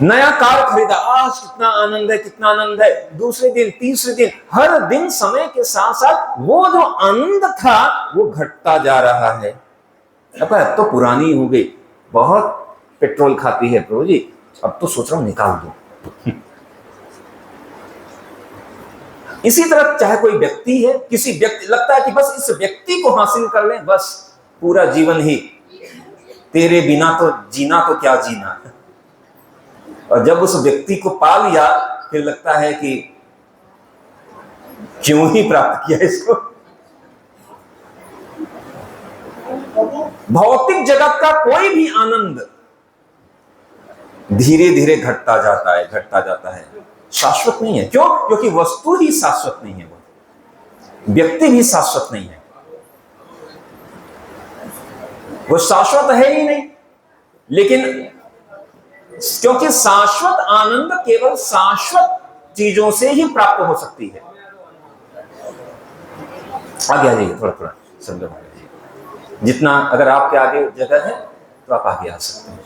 नया कार खरीदा, आज कितना आनंद है, कितना आनंद है। दूसरे दिन, तीसरे दिन, हर दिन समय के साथ साथ वो जो आनंद था वो घटता जा रहा है। अब तो पुरानी हो गई, बहुत पेट्रोल खाती है प्रभु जी, अब तो सोच रहा हूं निकाल दो। इसी तरह चाहे कोई व्यक्ति है, किसी व्यक्ति लगता है कि बस इस व्यक्ति को हासिल कर लें, बस पूरा जीवन ही, तेरे बिना तो जीना तो क्या जीना। और जब उस व्यक्ति को पा लिया, फिर लगता है कि क्यों ही प्राप्त किया इसको। भौतिक जगत का कोई भी आनंद धीरे धीरे घटता जाता है, घटता जाता है, शाश्वत नहीं है। क्यों? क्योंकि वस्तु ही शाश्वत नहीं है, वो व्यक्ति भी शाश्वत नहीं है, वो शाश्वत है ही नहीं। लेकिन क्योंकि शाश्वत आनंद केवल शाश्वत चीजों से ही प्राप्त हो सकती है। आगे आ जाइए, थोड़ा थोड़ा समझो, जितना अगर आपके आगे जगह है तो आप आगे आ सकते हैं।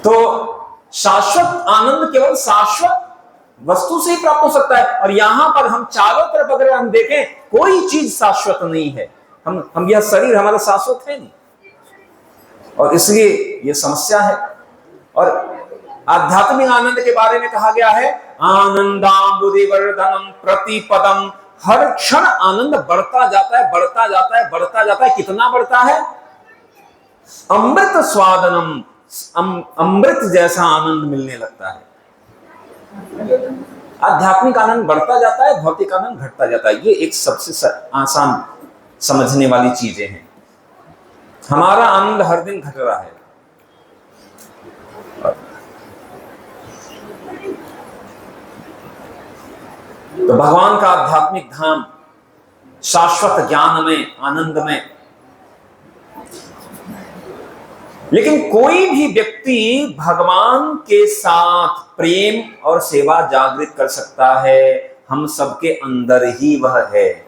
तो शाश्वत आनंद केवल शाश्वत वस्तु से ही प्राप्त हो सकता है। और यहां पर हम चारों तरफ अगर हम देखें, कोई चीज शाश्वत नहीं है। हम यह शरीर हमारा शाश्वत है नहीं, और इसलिए यह समस्या है। और आध्यात्मिक आनंद के बारे में कहा गया है, आनंदाम बुद्धिवर्धनम प्रतिपदम। हर क्षण आनंद बढ़ता जाता है, बढ़ता जाता है, बढ़ता जाता है। कितना बढ़ता है? अमृत स्वादनम, अमृत जैसा आनंद मिलने लगता है। आध्यात्मिक आनंद बढ़ता जाता है, भौतिक आनंद घटता जाता है। ये एक सबसे आसान समझने वाली चीजें हैं। हमारा आनंद हर दिन घट रहा है। तो भगवान का आध्यात्मिक धाम शाश्वत ज्ञान में, आनंद में। लेकिन कोई भी व्यक्ति भगवान के साथ प्रेम और सेवा जागृत कर सकता है। हम सबके अंदर ही वह है।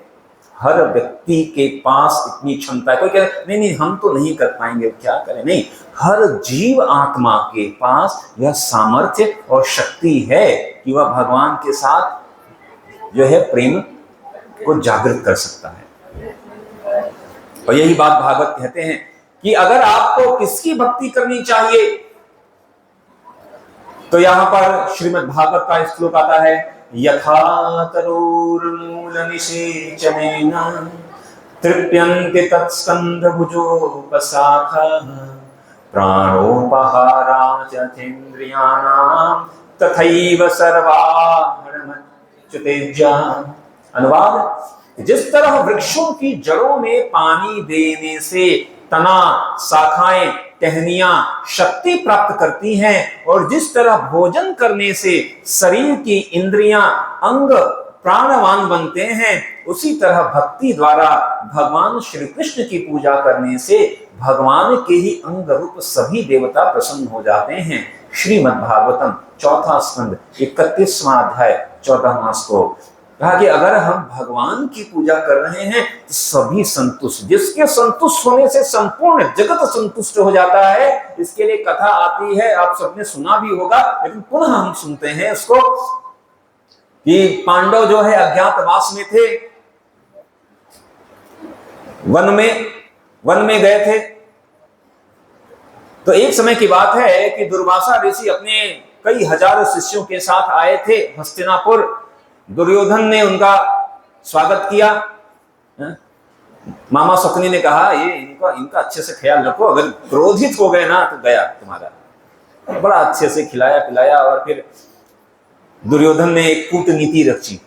हर व्यक्ति के पास इतनी क्षमता है। कोई कहता नहीं नहीं हम तो नहीं कर पाएंगे, क्या करें? नहीं, हर जीव आत्मा के पास यह सामर्थ्य और शक्ति है कि वह भगवान के साथ जो है प्रेम को जागृत कर सकता है। और यही बात भागवत कहते हैं कि अगर आपको किसकी भक्ति करनी चाहिए, तो यहां पर श्रीमद् भागवत का श्लोक आता है, यथा तरोर्मूल निषेचनेन तृप्यन्ते तत्स्कन्धभुजोपशाखा प्राणोपहाराचेन्द्रियाणां तथैव सर्वाणमच्युतेज्या। अनुवाद, जिस तरह वृक्षों की जड़ों में पानी देने से तना, शाखाएं, टहनियां शक्ति प्राप्त करती हैं, और जिस तरह भोजन करने से शरीर की इंद्रियां, अंग प्राणवान बनते हैं, उसी तरह भक्ति द्वारा भगवान श्री कृष्ण की पूजा करने से भगवान के ही अंग रूप सभी देवता प्रसन्न हो जाते हैं। श्रीमद् भागवतम 4वां स्कंद 31वां अध्याय 14वां श्लोक। कहा कि अगर हम भगवान की पूजा कर रहे हैं तो सभी संतुष्ट, जिसके संतुष्ट होने से संपूर्ण जगत संतुष्ट हो जाता है। इसके लिए कथा आती है, आप सबने सुना भी होगा, लेकिन पुनः हम सुनते हैं इसको। कि पांडव जो है अज्ञातवास में थे, वन में गए थे। तो एक समय की बात है कि दुर्वासा ऋषि अपने कई हजारों शिष्यों के साथ आए थे हस्तिनापुर। दुर्योधन ने उनका स्वागत किया। मामा शकुनी ने कहा ये इनका अच्छे से ख्याल रखो, अगर क्रोधित हो गए ना तो गया तुम्हारा। बड़ा अच्छे से खिलाया पिलाया। और फिर दुर्योधन ने एक कूटनीति रची।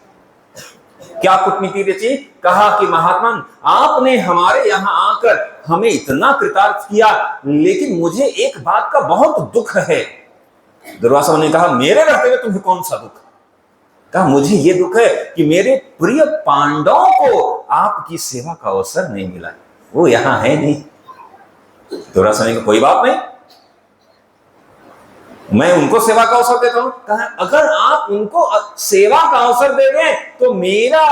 क्या कूटनीति रची? कहा कि महात्मन, आपने हमारे यहाँ आकर हमें इतना कृतार्थ किया, लेकिन मुझे एक बात का बहुत दुख है। दुर्वासा ने कहा मेरे रहते हुए तुम्हें कौन सा दुख? कहा मुझे ये दुख है कि मेरे प्रिय पांडवों को आपकी सेवा का अवसर नहीं मिला, वो यहां है नहीं। दुर्वासा ने कहा कोई बात नहीं, मैं उनको सेवा का अवसर देता हूं। कहा अगर आप उनको सेवा का अवसर दे दें तो मेरा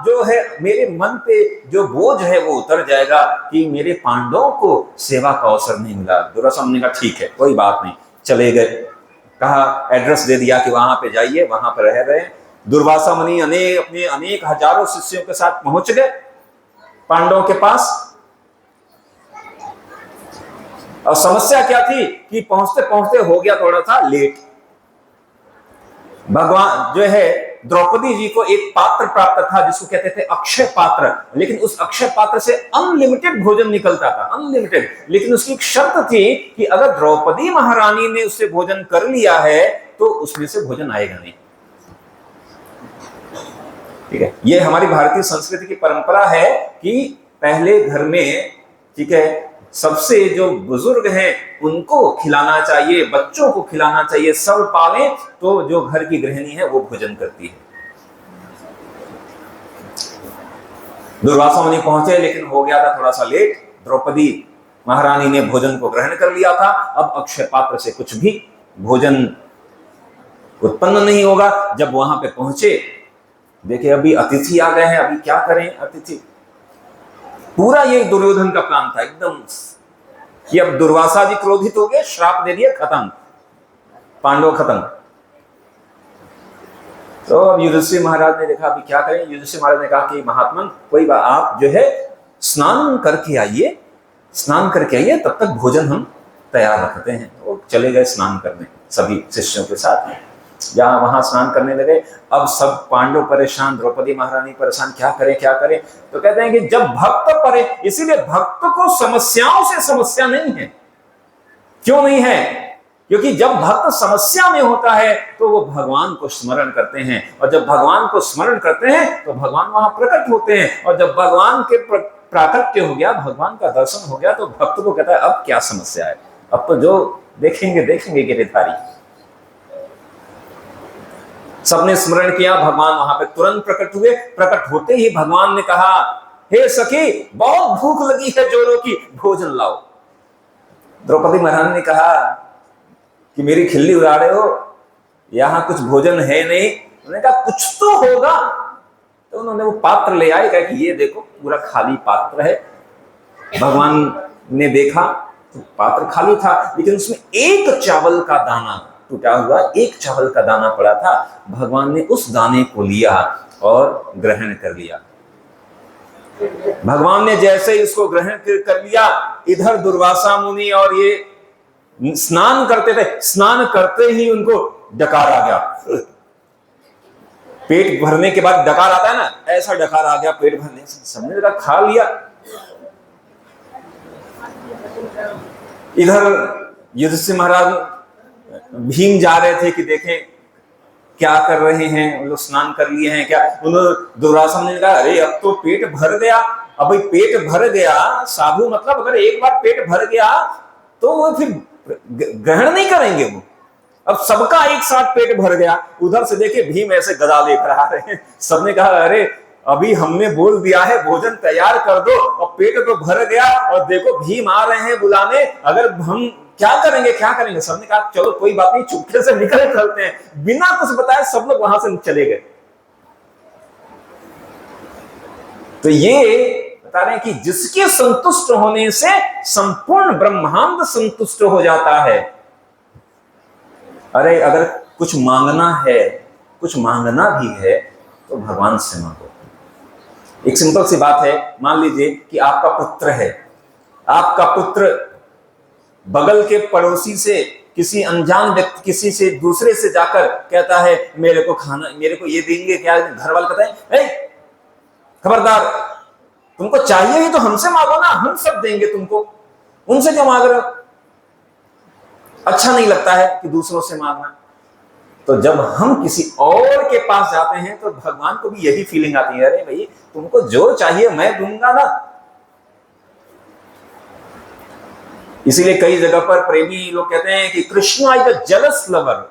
जो है, मेरे मन पे जो बोझ है वो उतर जाएगा कि मेरे पांडवों को सेवा का अवसर नहीं मिला। दुर्वासा ने कहा ठीक है कोई बात नहीं, चले गए। कहा एड्रेस दे दिया कि वहां पे जाइए, वहां पर रह रहे। दुर्वासा मुनि अपने अनेक हजारों शिष्यों के साथ पहुंच गए पांडवों के पास। और समस्या क्या थी कि पहुंचते पहुंचते हो गया थोड़ा सा लेट। भगवान जो है द्रौपदी जी को एक पात्र प्राप्त था जिसको कहते थे अक्षय पात्र, लेकिन उस अक्षय पात्र से अनलिमिटेड भोजन निकलता था, अनलिमिटेड। लेकिन उसकी एक शर्त थी कि अगर द्रौपदी महारानी ने उससे भोजन कर लिया है तो उसमें से भोजन आएगा नहीं। ठीक है, ये हमारी भारतीय संस्कृति की परंपरा है कि पहले घर में, ठीक है, सबसे जो बुजुर्ग हैं उनको खिलाना चाहिए, बच्चों को खिलाना चाहिए, सब पालें तो जो घर की गृहिणी है वो भोजन करती है। दुर्वासा मुनि पहुंचे लेकिन हो गया था थोड़ा सा लेट। द्रौपदी महारानी ने भोजन को ग्रहण कर लिया था। अब अक्षय पात्र से कुछ भी भोजन उत्पन्न नहीं होगा। जब वहां पे पहुंचे देखिए अभी अतिथि आ गए हैं, अभी क्या करें अतिथि। पूरा ये दुर्योधन का प्लान था एकदम कि अब दुर्वासा जी क्रोधित हो गए, श्राप दे दिए, खत्म, पांडव खत्म। तो अब युधिष्ठिर महाराज ने देखा अभी क्या करें। युधिष्ठिर महाराज ने कहा कि महात्मन कोई बात, आप जो है स्नान करके आइए, स्नान करके आइए, तब तक भोजन हम तैयार रखते हैं। वो चले गए स्नान करने सभी शिष्यों के साथ। जहां वहां स्नान करने लगे। अब सब पांडव परेशान, द्रौपदी महारानी परेशान, क्या करें क्या करें। तो कहते हैं कि जब भक्त परे, इसीलिए भक्त को समस्याओं से समस्या नहीं है। क्यों नहीं है? क्योंकि जब भक्त समस्या में होता है तो वो भगवान को स्मरण करते हैं, और जब भगवान को स्मरण करते हैं तो भगवान वहां प्रकट होते हैं। और जब भगवान के प्राकट्य हो गया, भगवान का दर्शन हो गया, तो भक्त को कहता है अब क्या समस्या है, अब तो जो देखेंगे देखेंगे गिरधारी। सबने स्मरण किया, भगवान वहां पे तुरंत प्रकट हुए। प्रकट होते ही भगवान ने कहा हे सखी बहुत भूख लगी है जोरों की, भोजन लाओ। द्रौपदी महारानी ने कहा कि मेरी खिल्ली उड़ा रहे हो, यहां कुछ भोजन है नहीं। उन्होंने कहा कुछ तो होगा। तो उन्होंने वो पात्र ले आए, कहा कि ये देखो पूरा खाली पात्र है। भगवान ने देखा तो पात्र खाली था, लेकिन उसमें एक चावल का दाना टूटा हुआ, एक चावल का दाना पड़ा था। भगवान ने उस दाने को लिया और ग्रहण कर लिया। भगवान ने जैसे ही उसको ग्रहण कर लिया, इधर दुर्वासा मुनि और ये स्नान करते थे, स्नान करते ही उनको डकार आ गया। पेट भरने के बाद डकार आता है ना, ऐसा डकार आ गया पेट भरने से। सबने जरा खा लिया। इधर युधिष्ठिर महाराज भीम जा रहे थे कि देखें क्या कर रहे हैं, वो लोग स्नान कर लिए हैं क्या। उन्होंने दुर्वासा ने कहा अरे अब तो पेट भर गया। अब पेट भर गया, साधु मतलब अगर एक बार पेट भर गया तो वो फिर ग्रहण नहीं करेंगे वो। अब सबका एक साथ पेट भर गया। उधर से देखे भीम ऐसे गदा लेकर आ रहे हैं। सबने कहा अरे अभी हमने बोल दिया है भोजन तैयार कर दो, और पेट तो भर गया और देखो भीम आ रहे हैं बुलाने, अगर हम क्या करेंगे क्या करेंगे। सबने कहा चलो कोई बात नहीं, चुपके से निकले चलते हैं। बिना कुछ बताए सब लोग वहां से चले गए। तो ये बता रहे हैं कि जिसके संतुष्ट होने से संपूर्ण ब्रह्मांड संतुष्ट हो जाता है। अरे अगर कुछ मांगना है कुछ मांगना भी है तो भगवान से मांगो। एक सिंपल सी बात है, मान लीजिए कि आपका पुत्र है, आपका पुत्र बगल के पड़ोसी से, किसी अनजान व्यक्ति, किसी से दूसरे से जाकर कहता है मेरे को खाना, मेरे को ये देंगे क्या? घर वाले कहते हैं खबरदार, तुमको चाहिए ही तो हमसे मांगो ना, हम सब देंगे तुमको, उनसे क्यों मांग रहे हो? अच्छा नहीं लगता है कि दूसरों से मांगना। तो जब हम किसी और के पास जाते हैं तो भगवान को भी यही फीलिंग आती है, अरे भाई तुमको जो चाहिए मैं दूंगा ना। इसीलिए कई जगह पर प्रेमी लोग कहते हैं कि Krishna is a jealous lover.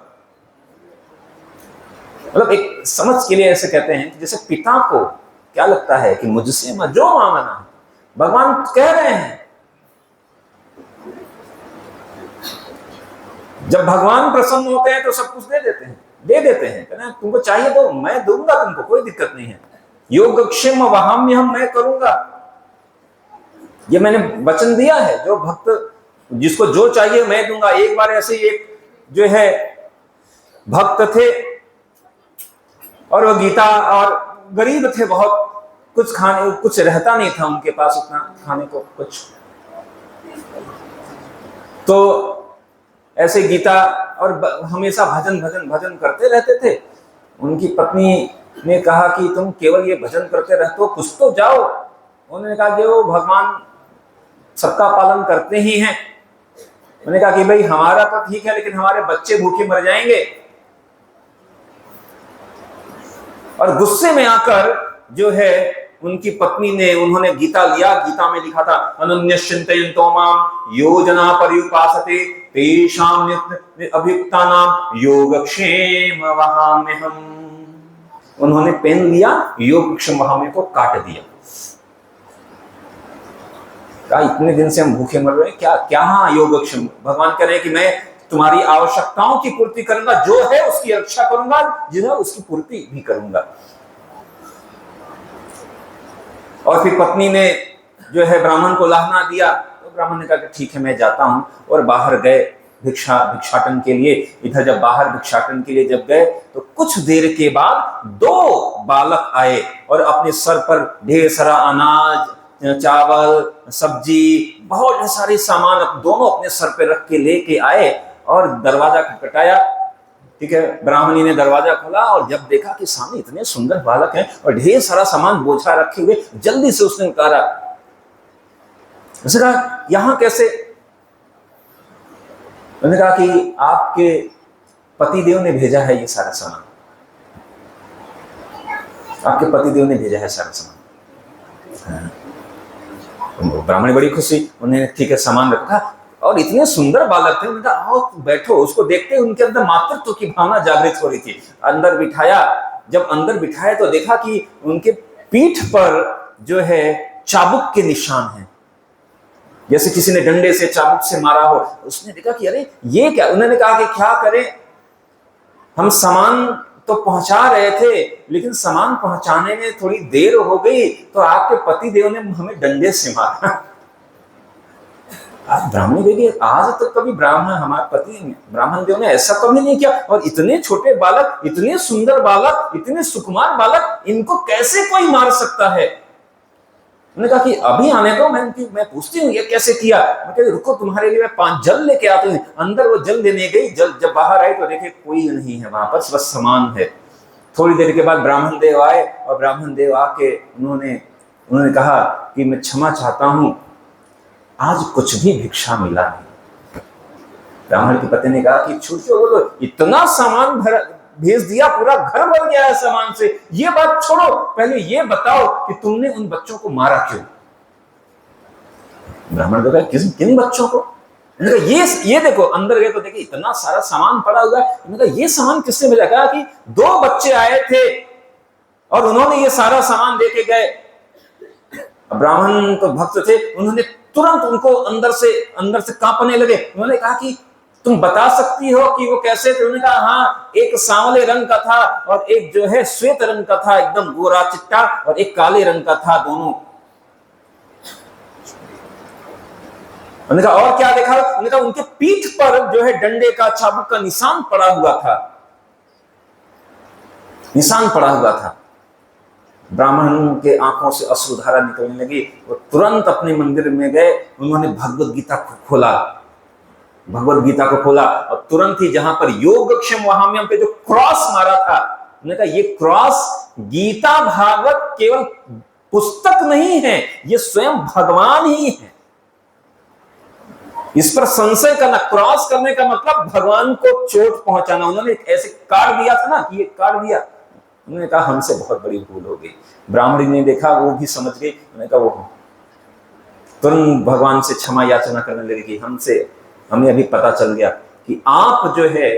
मतलब एक समझ के लिए ऐसे कहते हैं कि जैसे पिता को क्या लगता है कि मुझसे जो मांगना, भगवान कह रहे हैं। जब भगवान प्रसन्न होते हैं तो सब कुछ दे देते हैं, कहना तुमको चाहिए तो मैं दूंगा, तुमको कोई दिक्कत नहीं है। योगक्षेम वहाम्यहम्, मैं करूंगा, ये मैंने वचन दिया है। जो भक्त जिसको जो चाहिए मैं दूंगा। एक बार ऐसे एक जो है भक्त थे और वो गीता, और गरीब थे बहुत, कुछ खाने कुछ रहता नहीं था उनके पास उतना खाने को कुछ, तो ऐसे गीता और हमेशा भजन भजन भजन करते रहते थे। उनकी पत्नी ने कहा कि तुम केवल ये भजन करते रहते हो, कुछ तो जाओ। उन्होंने कहा कि वो भगवान सबका पालन करते ही हैं। उन्होंने कहा कि भाई हमारा तो ठीक है, लेकिन हमारे बच्चे भूखे मर जाएंगे। और गुस्से में आकर जो है उनकी पत्नी ने, उन्होंने गीता लिया, गीता में लिखा था अनन्यश्चिन्तयन्तो मां योजना पर्युपासते तेषां अभियुक्तानां योगक्षेम वहाम्यहम्। उन्होंने पेन लिया, योगक्षेम वहाम्य को काट दिया। कहा इतने दिन से हम भूखे मर रहे हैं, क्या क्या? हाँ योगक्षेम, भगवान कह रहे हैं कि मैं तुम्हारी आवश्यकताओं की पूर्ति करूंगा, जो है उसकी रक्षा करूंगा, जो है उसकी पूर्ति भी करूंगा। और फिर पत्नी ने जो है ब्राह्मण को लाहना दिया, तो ब्राह्मण ने कहा कि ठीक है मैं जाता हूं, और बाहर गए भिक्षाटन के लिए। इधर जब बाहर भिक्षाटन के लिए जब गए तो कुछ देर के बाद 2 बालक आए और अपने सर पर ढेर सारा अनाज, चावल, सब्जी, बहुत सारे सामान दोनों अपने सर पे रख के लेके आए और दरवाजा खटखटाया। ठीक है, ब्राह्मणी ने दरवाजा खोला और जब देखा कि सामने इतने सुंदर बालक हैं और ढेर सारा सामान बोझा रखे हुए, जल्दी से उसने उतारा। उसने कहा यहां कैसे? उन्होंने कहा कि आपके पतिदेव ने भेजा है ये सारा सामान, आपके पतिदेव ने भेजा है सारा सामान। ब्राह्मणी बड़ी खुशी, उन्होंने ठीक है सामान रखा और इतने सुंदर बालक थे। उन्होंने कहा आओ बैठो। उसको देखते उनके अंदर मातृत्व की भावना जागृत हो रही थी। अंदर बिठाया, जब अंदर बिठाया तो देखा कि उनके पीठ पर जो है चाबुक के निशान हैं, जैसे किसी ने डंडे से चाबुक से मारा हो। उसने देखा कि अरे ये क्या? उन्होंने कहा कि क्या करें, हम सामान तो पहुंचा रहे थे लेकिन सामान पहुंचाने में थोड़ी देर हो गई तो आपके पति देव ने हमें डंडे से मारा। आज ब्राह्मणी देवी, आज तक कभी हमारे पति ब्राह्मण देव ने ऐसा कभी नहीं किया। और इतने छोटे बालक, इतने सुंदर बालक, इतने सुकुमार बालक, इनको कैसे कोई मार सकता है? उन्होंने कहा कि अभी आने दो, मैं पूछती हूँ ये कैसे किया। मैं कहती रुको तुम्हारे लिए मैं 5 जल लेके आती हूँ। अंदर वो जल देने गई, जल जब बाहर आई तो देखे कोई नहीं है वहां पर, बस सामान है। थोड़ी देर के बाद ब्राह्मण देव आए और ब्राह्मण देव आके उन्होंने कहा कि मैं क्षमा चाहता हूं, आज कुछ भी भिक्षा मिला नहीं। ब्राह्मण के पति ने कहा कि छूटो बोलो, इतना सामान भेज दिया, पूरा घर भर गया है सामान से, ये बात छोड़ो, पहले ये बताओ कि तुमने उन बच्चों को मारा क्यों? ब्राह्मण को कहा किन बच्चों को? ये देखो। अंदर गए तो देखे इतना सारा सामान पड़ा हुआ है। उन्होंने कहा ये सामान किसने भेजा? कहा कि 2 बच्चे आए थे और उन्होंने ये सारा सामान लेके गए। ब्राह्मण तो भक्त थे, उन्होंने तुरंत उनको अंदर से कांपने लगे। उन्होंने कहा कि तुम बता सकती हो कि वो कैसे थे? उन्होंने कहा हाँ, एक सांवले रंग का था और एक जो है श्वेत रंग का था, एकदम गोरा चिट्टा, और एक काले रंग का था, दोनों। उन्होंने कहा और क्या देखा? उन्होंने कहा उनके पीठ पर जो है डंडे का, चाबुक का निशान पड़ा हुआ था। निशान पड़ा हुआ था। ब्राह्मण के आंखों से अश्रुधारा निकलने लगी। वो तुरंत अपने मंदिर में गए, उन्होंने भगवत गीता को खोला, भगवत गीता को खोला और तुरंत ही जहां पर योगक्षेम वहाम्यम पे जो क्रॉस मारा था, उन्होंने कहा ये क्रॉस गीता भागवत केवल पुस्तक नहीं है, ये स्वयं भगवान ही है। इस पर संशय करना, क्रॉस करने का मतलब भगवान को चोट पहुंचाना। उन्होंने ऐसे काट दिया था ना कि ये काट दिया। उन्होंने कहा हमसे बहुत बड़ी भूल हो गई। ब्राह्मणी ने देखा, वो भी समझ गई। उन्होंने कहा वो तुरंत भगवान से क्षमा याचना करने लगी कि हमें अभी पता चल गया कि आप जो है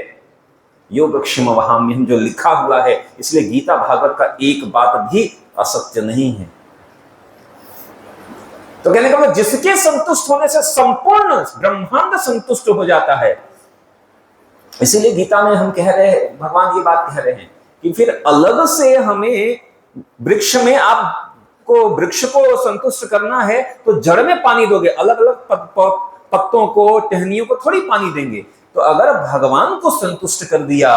योगक्षेम वहाम्यहम् जो लिखा हुआ है, इसलिए गीता भागवत का एक बात भी असत्य नहीं है। तो कहने का मतलब जिसके संतुष्ट होने से संपूर्ण ब्रह्मांड संतुष्ट हो जाता है। इसीलिए गीता में हम कह रहे हैं, भगवान ये बात कह रहे हैं कि फिर अलग से हमें वृक्ष में आपको वृक्ष को संतुष्ट करना है तो जड़ में पानी दोगे, अलग अलग पत्तों को, टहनियों को थोड़ी पानी देंगे। तो अगर भगवान को संतुष्ट कर दिया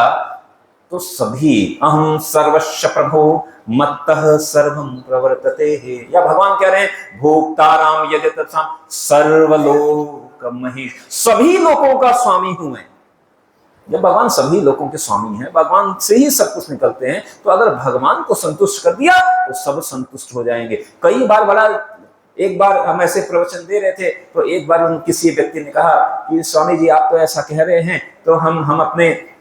तो सभी अहम सर्वस्व प्रभो मत्तः सर्वं प्रवर्तते है, या भगवान कह रहे हैं भोक्ताराम यजतसाम सर्वलोक महेश, सभी लोगों का स्वामी हूं मैं। जब भगवान सभी लोगों के स्वामी हैं, भगवान से ही सब कुछ निकलते हैं, तो अगर भगवान को संतुष्ट कर दिया तो सब संतुष्ट हो जाएंगे। कई बार एक बार हम ऐसे प्रवचन दे रहे थे तो एक बार किसी व्यक्ति ने कहा कि स्वामी जी आप तो ऐसा कह रहे हैं, तो हम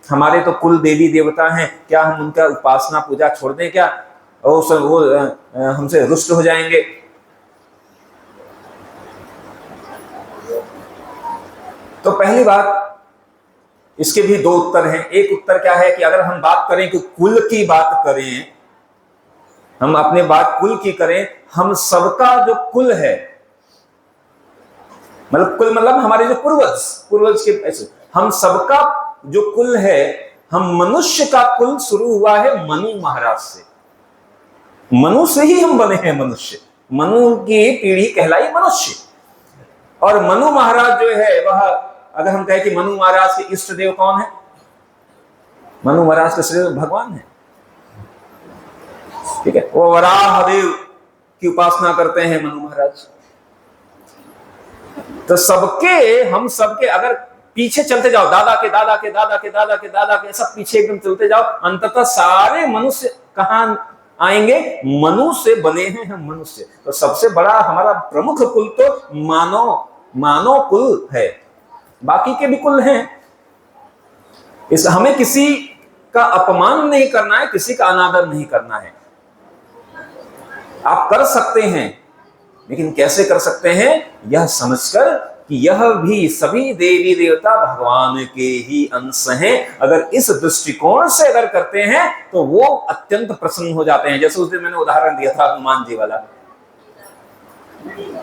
हमारे तो कुल देवी देवता हैं, क्या हम उनका उपासना पूजा छोड़ दें क्या, और वो हमसे रुष्ट हो जाएंगे। तो पहली बात, इसके भी दो उत्तर हैं। एक उत्तर क्या है कि अगर हम बात करें कि कुल की बात करें, हम अपने बात कुल की करें, हम सबका जो कुल है, मतलब कुल मतलब हमारे जो पूर्वज के ऐसे, हम सबका जो कुल है, हम मनुष्य का कुल शुरू हुआ है मनु महाराज से। मनु से ही हम बने हैं मनुष्य, मनु की पीढ़ी कहलाई मनुष्य। और मनु महाराज जो है वह, अगर हम कहें कि मनु महाराज के इष्ट देव कौन है, मनु महाराज के इष्ट देव भगवान है, ठीक है। वो वराह देव की उपासना करते हैं मनु महाराज। तो हम सबके अगर पीछे चलते जाओ, दादा के दादा के दादा के दादा के दादा के, सब पीछे एकदम चलते जाओ, अंततः सारे मनुष्य कहां आएंगे, मनु से बने हैं हम मनुष्य। तो सबसे बड़ा हमारा प्रमुख कुल तो मानव कुल है, बाकी के भी कुल हैं। हमें किसी का अपमान नहीं करना है, किसी का अनादर नहीं करना है। आप कर सकते हैं, लेकिन कैसे कर सकते हैं, यह समझकर कि यह भी सभी देवी देवता भगवान के ही अंश हैं। अगर इस दृष्टिकोण से अगर करते हैं तो वो अत्यंत प्रसन्न हो जाते हैं। जैसे उस दिन मैंने उदाहरण दिया था हनुमान जी वाला,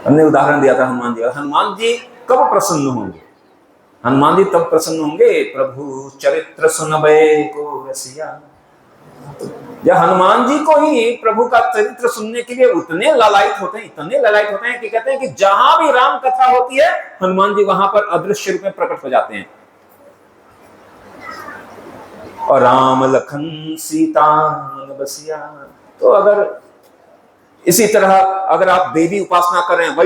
हमने उदाहरण दिया था हनुमान जी वाला। हनुमान जी कब प्रसन्न होंगे? हनुमान जी तब प्रसन्न होंगे प्रभु चरित्र सुनबे को रसिया। या हनुमान जी को ही प्रभु का चरित्र सुनने के लिए उतने ललायित होते हैं कि कहते हैं कि जहां भी राम कथा होती है, हनुमान जी वहां पर अदृश्य रूप में प्रकट हो जाते हैं। और राम लखन सीता मन बसिया। तो अगर इसी तरह अगर आप देवी उपासना कर रहे हैं,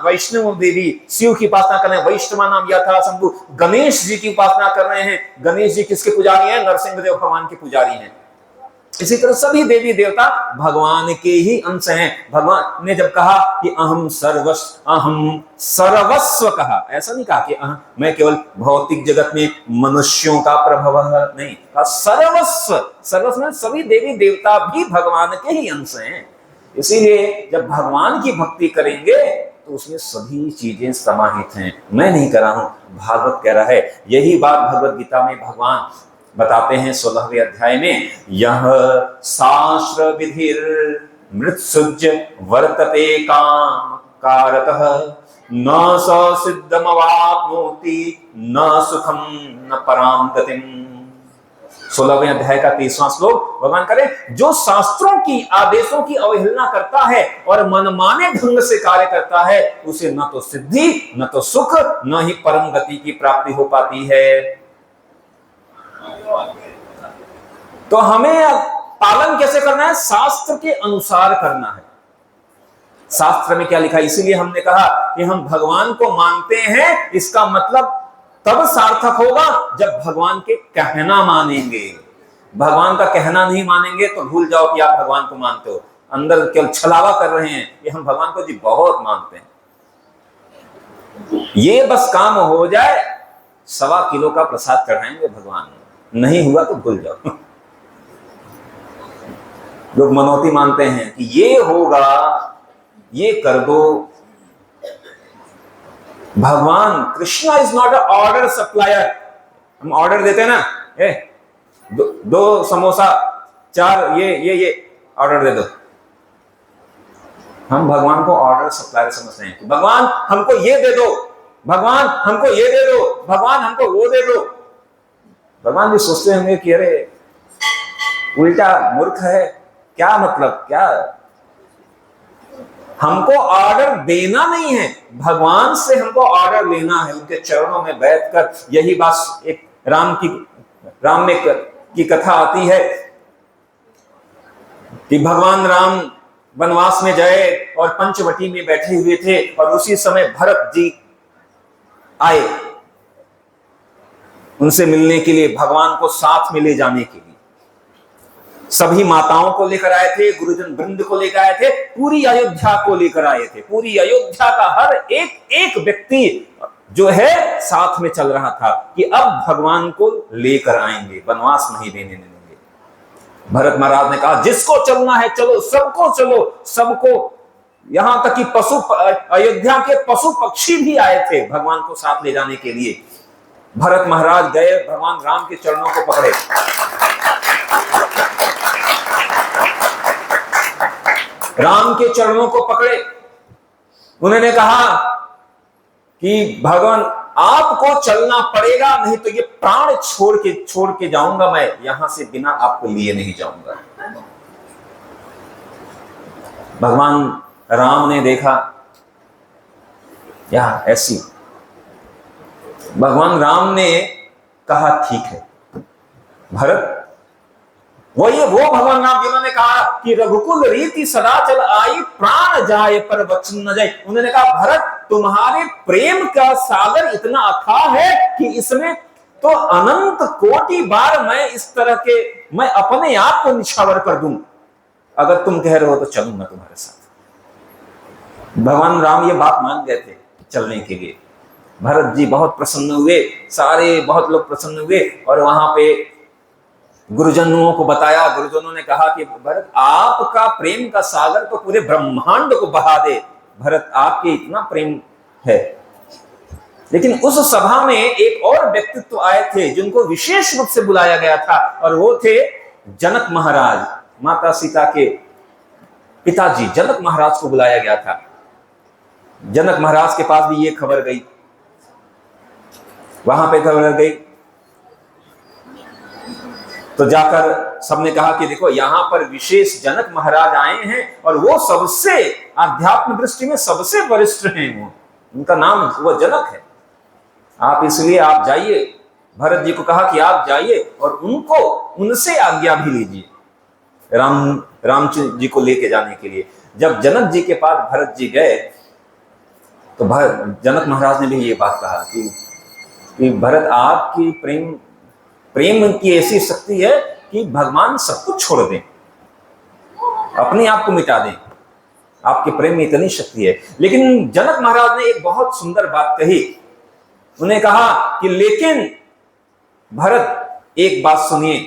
वैष्णव देवी शिव की उपासना कर रहे हैं, वैष्णवा नाम यथा शंभु, गणेश जी की उपासना कर रहे हैं, गणेश जी किसके पुजारी हैं? नरसिंह देव भगवान के पुजारी हैं। इसी तरह सभी देवी देवता भगवान के ही अंश हैं। भगवान ने जब कहा कि अहम सर्वस्व कहा, ऐसा नहीं कहा कि मैं केवल भौतिक जगत में मनुष्यों का प्रभव नहीं, कहा सर्वस्व में सभी देवी देवता भी भगवान के ही अंश हैं। इसीलिए जब भगवान की भक्ति करेंगे तो उसमें सभी चीजें समाहित हैं। मैं नहीं कर रहा हूं, भागवत कह रहा है। यही बात भगवत गीता में भगवान बताते हैं 16वें अध्याय में, यह शास्त्र विधिर मृत्सुज्य वर्तते काम कारतः न स सिद्धमवाप्नोति न सुखम न पराम गतिम। 16वें अध्याय का 30वां श्लोक भगवान करे, जो शास्त्रों की आदेशों की अवहेलना करता है और मनमाने ढंग से कार्य करता है, उसे न तो सिद्धि न तो सुख न ही परम गति की प्राप्ति हो पाती है। तो हमें पालन कैसे करना है? शास्त्र के अनुसार करना है। शास्त्र में क्या लिखा है? इसीलिए हमने कहा कि हम भगवान को मानते हैं, इसका मतलब तब सार्थक होगा जब भगवान के कहना मानेंगे। भगवान का कहना नहीं मानेंगे तो भूल जाओ कि आप भगवान को मानते हो, अंदर केवल छलावा कर रहे हैं कि हम भगवान को जी बहुत मानते हैं। ये बस काम हो जाए, 1.25 किलो का प्रसाद चढ़ाएंगे भगवान, नहीं हुआ तो भूल जाओ। लोग मनौती मानते हैं कि ये होगा, ये कर दो। भगवान Krishna is not a order supplier. हम ऑर्डर देते हैं ना, दो समोसा, 4 ये ऑर्डर दे दो। हम भगवान को ऑर्डर सप्लायर समझते हैं कि भगवान हमको ये दे दो, भगवान हमको ये दे दो, भगवान हमको वो दे दो। भगवान भी सोचते होंगे कि अरे उल्टा मूर्ख है, क्या मतलब, क्या हमको ऑर्डर देना नहीं है, भगवान से हमको ऑर्डर लेना है, उनके चरणों में बैठकर। यही बात एक राम में की कथा आती है कि भगवान राम वनवास में गए और पंचवटी में बैठे हुए थे और उसी समय भरत जी आए उनसे मिलने के लिए, भगवान को साथ में ले जाने के लिए। सभी माताओं को लेकर आए थे, गुरुजन वृंद को लेकर आए थे, पूरी अयोध्या को लेकर आए थे। पूरी अयोध्या का हर एक व्यक्ति जो है साथ में चल रहा था कि अब भगवान को लेकर आएंगे, वनवास नहीं देने देंगे। भरत महाराज ने कहा जिसको चलना है चलो, सबको चलो, सबको। यहां तक कि अयोध्या के पशु पक्षी भी आए थे भगवान को साथ ले जाने के लिए। भरत महाराज गए, भगवान राम के चरणों को पकड़े, राम के चरणों को पकड़े। उन्होंने कहा कि भगवान आपको चलना पड़ेगा, नहीं तो ये प्राण छोड़ के जाऊंगा, मैं यहां से बिना आपको लिए नहीं जाऊंगा। भगवान राम ने देखा या ऐसी, भगवान राम ने कहा ठीक है भरत, वो भगवान राम जिन्होंने कहा कि रघुकुल रीति सदा चल आई, प्राण जाए पर वचन न जाए। उन्होंने कहा भरत तुम्हारे प्रेम का सागर इतना अथाह है कि इसमें तो अनंत कोटि बार मैं अपने आप को निछावर कर दूं। अगर तुम कह रहे हो तो चलूंगा तुम्हारे साथ। भगवान राम ये बात मान गए थे चलने के लिए। भरत जी बहुत प्रसन्न हुए, बहुत लोग प्रसन्न हुए और वहां पे गुरुजनों को बताया। गुरुजनों ने कहा कि भरत आपका प्रेम का सागर तो पूरे ब्रह्मांड को बहा दे, भरत आपके इतना प्रेम है। लेकिन उस सभा में एक और व्यक्तित्व आए थे जिनको विशेष रूप से बुलाया गया था, और वो थे जनक महाराज। माता सीता के पिताजी जनक महाराज को बुलाया गया था। जनक महाराज के पास भी ये खबर गई, वहां पे खबर गई तो जाकर सबने कहा कि देखो यहां पर विशेष जनक महाराज आए हैं और वो सबसे आध्यात्म दृष्टि में सबसे वरिष्ठ हैं। वो उनका नाम वो जनक है। आप इसलिए आप जाइए, भरत जी को कहा कि आप जाइए और उनसे आज्ञा भी लीजिए राम जी को लेके जाने के लिए। जब जनक जी के पास भरत जी गए तो जनक महाराज ने भी ये बात कहा कि भरत आपकी प्रेम की ऐसी शक्ति है कि भगवान सब कुछ छोड़ दें, अपने आप को मिटा दें, आपके प्रेम में इतनी शक्ति है। लेकिन जनक महाराज ने एक बहुत सुंदर बात कही। उन्हें कहा कि लेकिन भरत एक बात सुनिए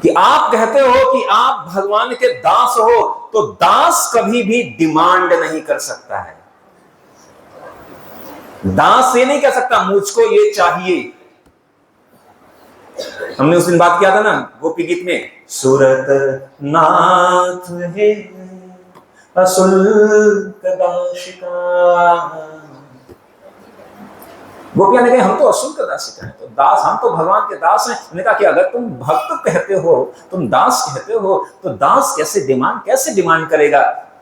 कि आप कहते हो कि आप भगवान के दास हो, तो दास कभी भी डिमांड नहीं कर सकता है। दास ये नहीं कह सकता मुझको ये चाहिए। हमने उस दिन बात किया था ना गोपी गीत में, सूरत नाथ है अशुल्क दाशिका। गोपियां ने कहा हम तो अशुल्क दाशिका हैं, तो दास, हम तो भगवान के दास हैं। उन्होंने कहा कि अगर तुम भक्त कहते हो, तुम दास कहते हो, तो दास कैसे डिमांड करेगा,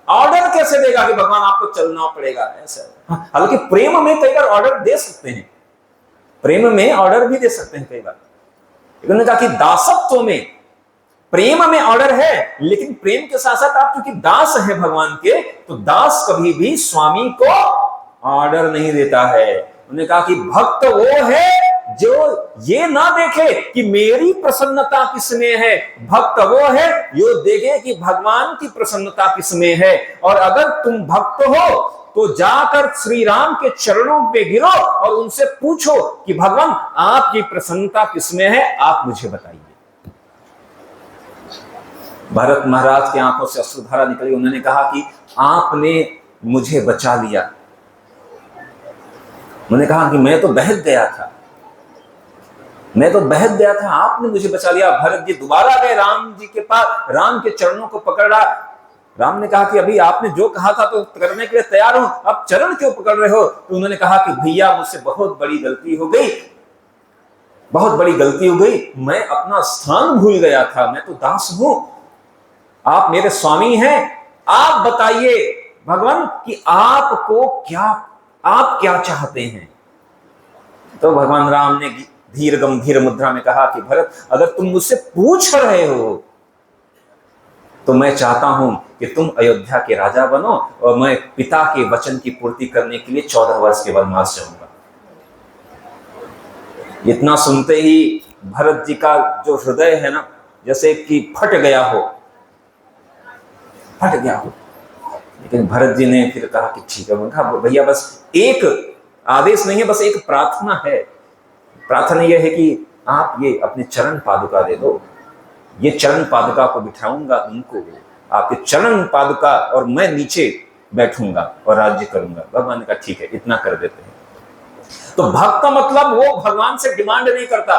ऑर्डर कैसे देगा कि भगवान आपको चलना पड़ेगा ऐसा। हालांकि प्रेम में कई बार ऑर्डर दे सकते हैं, प्रेम में ऑर्डर भी दे सकते हैं कई बार। उन्होंने कहा कि दासत्व में प्रेम में ऑर्डर है, लेकिन प्रेम के साथ साथ आप क्योंकि दास है भगवान के, तो दास कभी भी स्वामी को ऑर्डर नहीं देता है। उन्होंने कहा कि भक्त वो है जो ये ना देखे कि मेरी प्रसन्नता किसमें है, भक्त वो है जो देखे कि भगवान की प्रसन्नता किसमें है। और अगर तुम भक्त हो तो जाकर श्री राम के चरणों पे गिरो और उनसे पूछो कि भगवान आपकी प्रसन्नता किसमें है, आप मुझे बताइए। भरत महाराज की आंखों से अश्रुधारा निकली। उन्होंने कहा कि आपने मुझे बचा लिया। उन्होंने कहा कि मैं तो बहक गया था, मैं तो बहक गया था, आपने मुझे बचा लिया। भरत जी दोबारा गए राम जी के पास, राम के चरणों को पकड़ा। राम ने कहा कि अभी आपने जो कहा था तो करने के लिए तैयार हूं, अब चरण क्यों पकड़ रहे हो? तो उन्होंने कहा कि भैया मुझसे बहुत बड़ी गलती हो गई, बहुत बड़ी गलती हो गई, मैं अपना स्थान भूल गया था, मैं तो दास हूं, आप मेरे स्वामी हैं, आप बताइए भगवान कि आपको क्या, आप क्या चाहते हैं? तो भगवान राम ने धीर गंभीर मुद्रा में कहा कि भरत, अगर तुम मुझसे पूछ रहे हो तो मैं चाहता हूं कि तुम अयोध्या के राजा बनो और मैं पिता के वचन की पूर्ति करने के लिए 14 वर्ष के वनवास जाऊंगा। इतना सुनते ही भरत जी का जो हृदय है ना, जैसे कि फट गया हो। लेकिन भरत जी ने फिर कहा कि ठीक है। उन्होंने कहा भैया बस एक आदेश नहीं है, बस एक प्रार्थना है। प्रार्थना यह है कि आप ये अपने चरण पादुका दे दो, ये चरण पादुका को बिठाऊंगा उनको, आपके चरण पादुका, और मैं नीचे बैठूंगा और राज्य करूंगा। भगवान ने कहा ठीक है, इतना कर देते हैं। तो भक्त मतलब वो भगवान से डिमांड नहीं करता,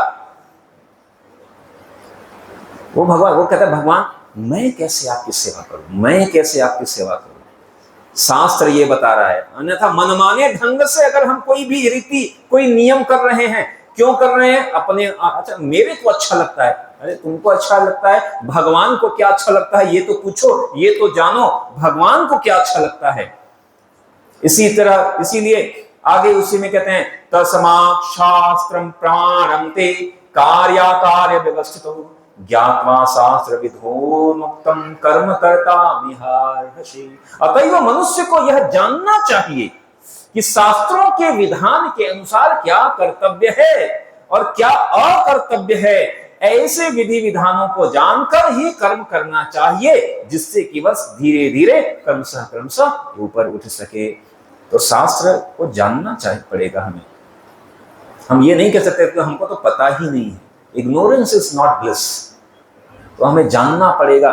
वो भगवान, वो कहता है भगवान मैं कैसे आपकी सेवा करूं, मैं कैसे आपकी सेवा करूं। शास्त्र ये बता रहा है, अन्यथा मनमाने ढंग से अगर हम कोई भी रीति, कोई नियम कर रहे हैं, क्यों कर रहे हैं? अपने, अच्छा मेरे को अच्छा लगता है, अरे तुमको अच्छा लगता है, भगवान को क्या अच्छा लगता है ये तो पूछो, ये तो जानो भगवान को क्या अच्छा लगता है। इसी तरह, इसीलिए आगे उसी में कहते हैं तस्मात् शास्त्रम प्रमाणन्ते कार्याकार्य व्यवस्थितो ज्ञात्वा शास्त्र विधोन्मुक्तं कर्म कर्ता विहारसि। अतएव मनुष्य को यह जानना चाहिए कि शास्त्रों के विधान के अनुसार क्या कर्तव्य है और क्या अकर्तव्य है। ऐसे विधि विधानों को जानकर ही कर्म करना चाहिए, जिससे कि बस धीरे धीरे क्रमशः ऊपर उठ सके। तो शास्त्र को जानना चाहिए पड़ेगा हमें। हम ये नहीं कह सकते कि हमको तो पता ही नहीं है, इग्नोरेंस इज नॉट ब्लिस। तो हमें जानना पड़ेगा।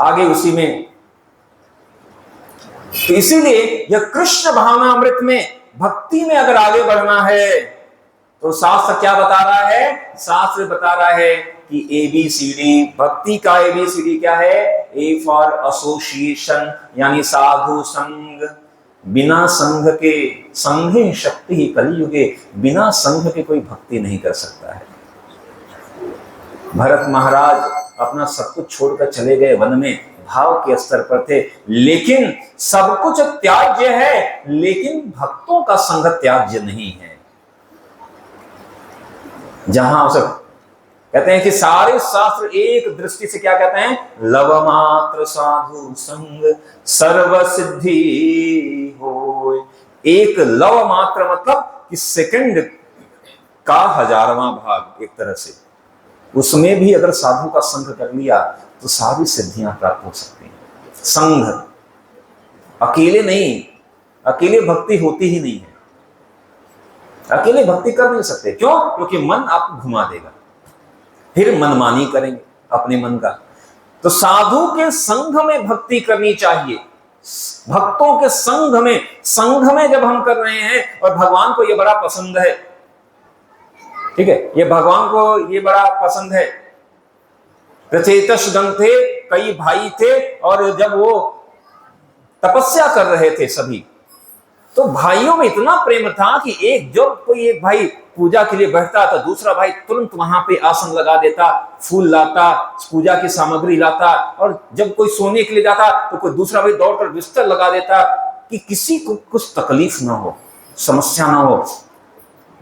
आगे उसी में, तो इसीलिए यह कृष्ण भावनामृत में भक्ति में अगर आगे बढ़ना है तो शास्त्र क्या बता रहा है? शास्त्र बता रहा है कि ABCD, भक्ति का ABCD क्या है? A फॉर एसोसिएशन, यानी साधु संग। बिना संघ के, संघे शक्ति कलियुगे, बिना संघ के कोई भक्ति नहीं कर सकता है। भरत महाराज अपना सब कुछ छोड़कर चले गए वन में, भाव के स्तर पर थे, लेकिन सब कुछ त्याज्य है, लेकिन भक्तों का संग त्याज्य नहीं है। जहां सब कहते हैं कि सारे शास्त्र एक दृष्टि से क्या कहते हैं? लव मात्र साधु संग सर्व सिद्धि होय। एक लव मात्र मतलब कि सेकंड का 1000वां भाग, एक तरह से उसमें भी अगर साधु का संग कर लिया तो सारी सिद्धियां प्राप्त हो सकती हैं। संघ, अकेले नहीं, अकेले भक्ति होती ही नहीं है, अकेले भक्ति कर नहीं सकते। क्यों? क्योंकि मन आपको घुमा देगा, फिर मनमानी करेंगे अपने मन का। तो साधु के संघ में भक्ति करनी चाहिए, भक्तों के संघ में जब हम कर रहे हैं, और भगवान को ये बड़ा पसंद है, ठीक है, ये भगवान को ये बड़ा पसंद है। प्रचेतस गण थे, कई भाई थे, और जब वो तपस्या कर रहे थे सभी, तो भाइयों में इतना प्रेम था कि जब कोई एक भाई पूजा के लिए बैठता तो दूसरा भाई तुरंत वहां पे आसन लगा देता, फूल लाता, पूजा की सामग्री लाता, और जब कोई सोने के लिए जाता तो कोई दूसरा भाई दौड़कर बिस्तर लगा देता कि किसी को कुछ तकलीफ ना हो, समस्या ना हो।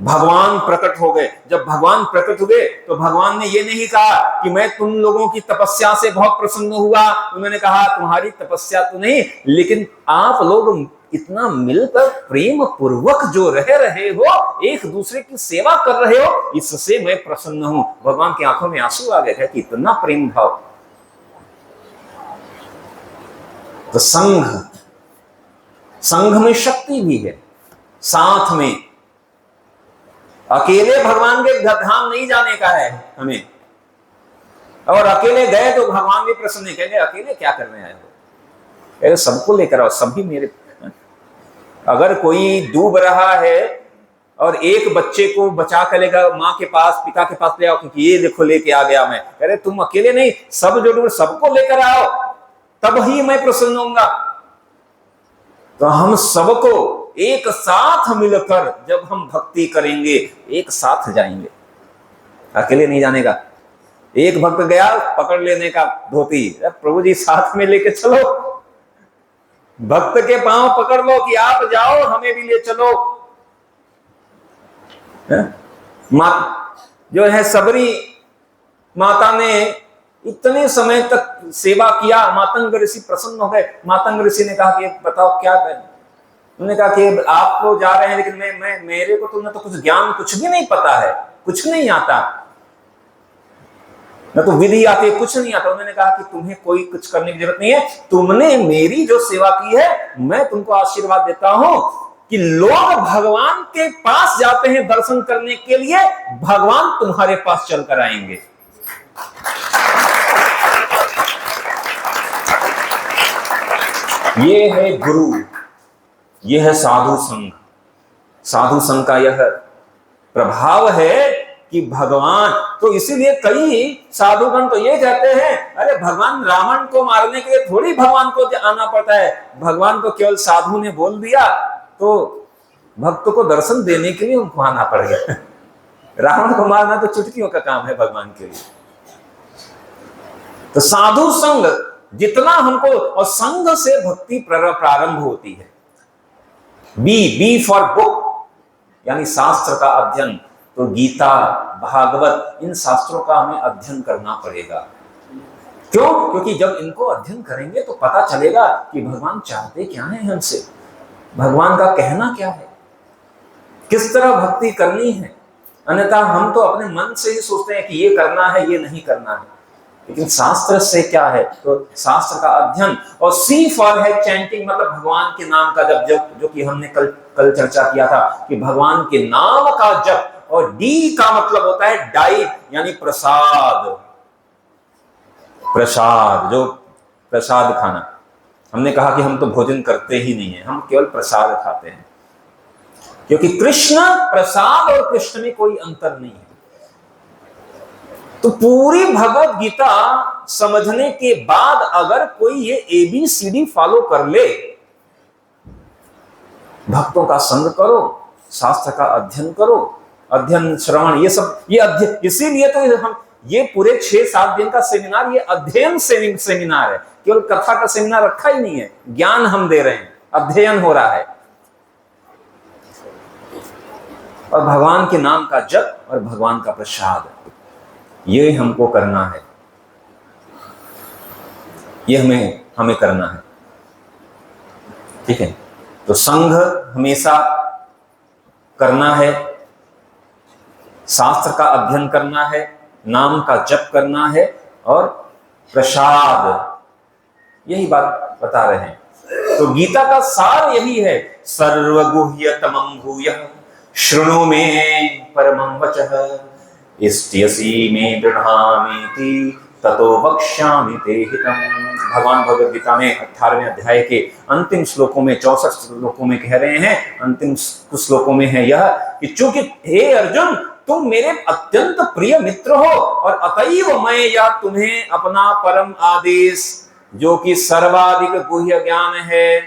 भगवान प्रकट हो गए। जब भगवान प्रकट हुए तो भगवान ने ये नहीं कहा कि मैं तुम लोगों की तपस्या से बहुत प्रसन्न हुआ। उन्होंने कहा तुम्हारी तपस्या तो नहीं, लेकिन आप लोग इतना मिलकर प्रेम पूर्वक जो रह रहे हो, एक दूसरे की सेवा कर रहे हो, इससे मैं प्रसन्न हूं। भगवान की आंखों में आंसू आ गए थे कि इतना प्रेम भाव। तो संघ में शक्ति भी है। साथ में अकेले भगवान के धाम नहीं जाने का है हमें, और अकेले गए तो भगवान भी प्रसन्न नहीं, कहेंगे अकेले क्या करने आए हो, सबको लेकर आओ, सभी मेरे। अगर कोई डूब रहा है और एक बच्चे को बचा कर लेगा माँ के पास, पिता के पास ले आओ, क्योंकि ये देखो लेके आ गया मैं, अरे तुम अकेले नहीं, सब जो डूब सबको लेकर आओ, तब ही मैं प्रसन्न होऊंगा। तो हम सबको एक साथ मिलकर जब हम भक्ति करेंगे, एक साथ जाएंगे, अकेले नहीं जाने का। एक भक्त गया पकड़ लेने का धोती, प्रभु जी साथ में लेके चलो, भक्त के पांव पकड़ लो कि आप जाओ, हमें भी ले चलो। जो है सबरी माता ने इतने समय तक सेवा किया, मातंग ऋषि प्रसन्न हो गए। मातंग ऋषि ने कहा कि बताओ क्या करें। उन्होंने कहा कि आप तो जा रहे हैं, लेकिन मेरे को तुमने तो कुछ ज्ञान कुछ भी नहीं पता है, कुछ नहीं आता, न तो विधि आती है, कुछ नहीं आता। उन्होंने कहा कि तुम्हें कोई कुछ करने की जरूरत नहीं है, तुमने मेरी जो सेवा की है, मैं तुमको आशीर्वाद देता हूं कि लोग भगवान के पास जाते हैं दर्शन करने के लिए, भगवान तुम्हारे पास चलकर आएंगे। ये है गुरु, ये है साधु संघ। साधु संघ का यह प्रभाव है कि भगवान, तो इसीलिए कई साधुगण तो ये कहते हैं, अरे भगवान रावण को मारने के लिए थोड़ी भगवान को आना पड़ता है, भगवान को केवल साधु ने बोल दिया तो भक्त को दर्शन देने के लिए उनको आना पड़ गया। रावण को मारना तो चुटकियों का काम है भगवान के लिए। तो साधु संघ जितना हमको, और संघ से भक्ति प्रारंभ होती है। बी फॉर बुक, यानी शास्त्र का अध्ययन। तो गीता, भागवत, इन शास्त्रों का हमें अध्ययन करना पड़ेगा। क्यों? क्योंकि जब इनको अध्ययन करेंगे तो पता चलेगा कि भगवान चाहते क्या है हमसे, भगवान का कहना क्या है, किस तरह भक्ति करनी है। अन्यथा हम तो अपने मन से ही सोचते हैं कि ये करना है, ये नहीं करना है, लेकिन शास्त्र से क्या है, तो शास्त्र का अध्ययन। और सी फॉर है चैंटिंग, मतलब भगवान के नाम का जप, जो कि हमने कल चर्चा किया था कि भगवान के नाम का जप। और डी का मतलब होता है डाइट, यानी प्रसाद। प्रसाद, जो प्रसाद खाना, हमने कहा कि हम तो भोजन करते ही नहीं है, हम केवल प्रसाद खाते हैं, क्योंकि कृष्ण प्रसाद और कृष्ण में कोई अंतर नहीं है। तो पूरी भगवत गीता समझने के बाद अगर कोई ये ABCD फॉलो कर ले, भक्तों का संग करो, शास्त्र का अध्ययन करो, अध्ययन श्रवण, ये सब, ये अध्ययन, इसीलिए तो हम ये पूरे 6-7 दिन का सेमिनार, ये अध्ययन सेमिनार है, केवल कथा का सेमिनार रखा ही नहीं है। ज्ञान हम दे रहे हैं, अध्ययन हो रहा है, और भगवान के नाम का जप और भगवान का प्रसाद, ये हमको करना है, ये हमें करना है। ठीक है, तो संघ हमेशा करना है, शास्त्र का अध्ययन करना है, नाम का जप करना है, और प्रसाद, यही बात बता रहे हैं। तो गीता का सार यही है, सर्वगुह्यतमं भूयः शृणु मे परमं वचः इष्ट्यसि मे दृढामीति ततो वक्ष्यामि ते हितम्। भगवान भगवद गीता में 18वें अध्याय के अंतिम श्लोकों में, 64 श्लोकों में कह रहे हैं, अंतिम कुछ श्लोकों में है यह कि चूंकि हे अर्जुन तुम मेरे अत्यंत प्रिय मित्र हो, और अतएव मैं या तुम्हें अपना परम आदेश, जो कि सर्वाधिक गुह्य ज्ञान है,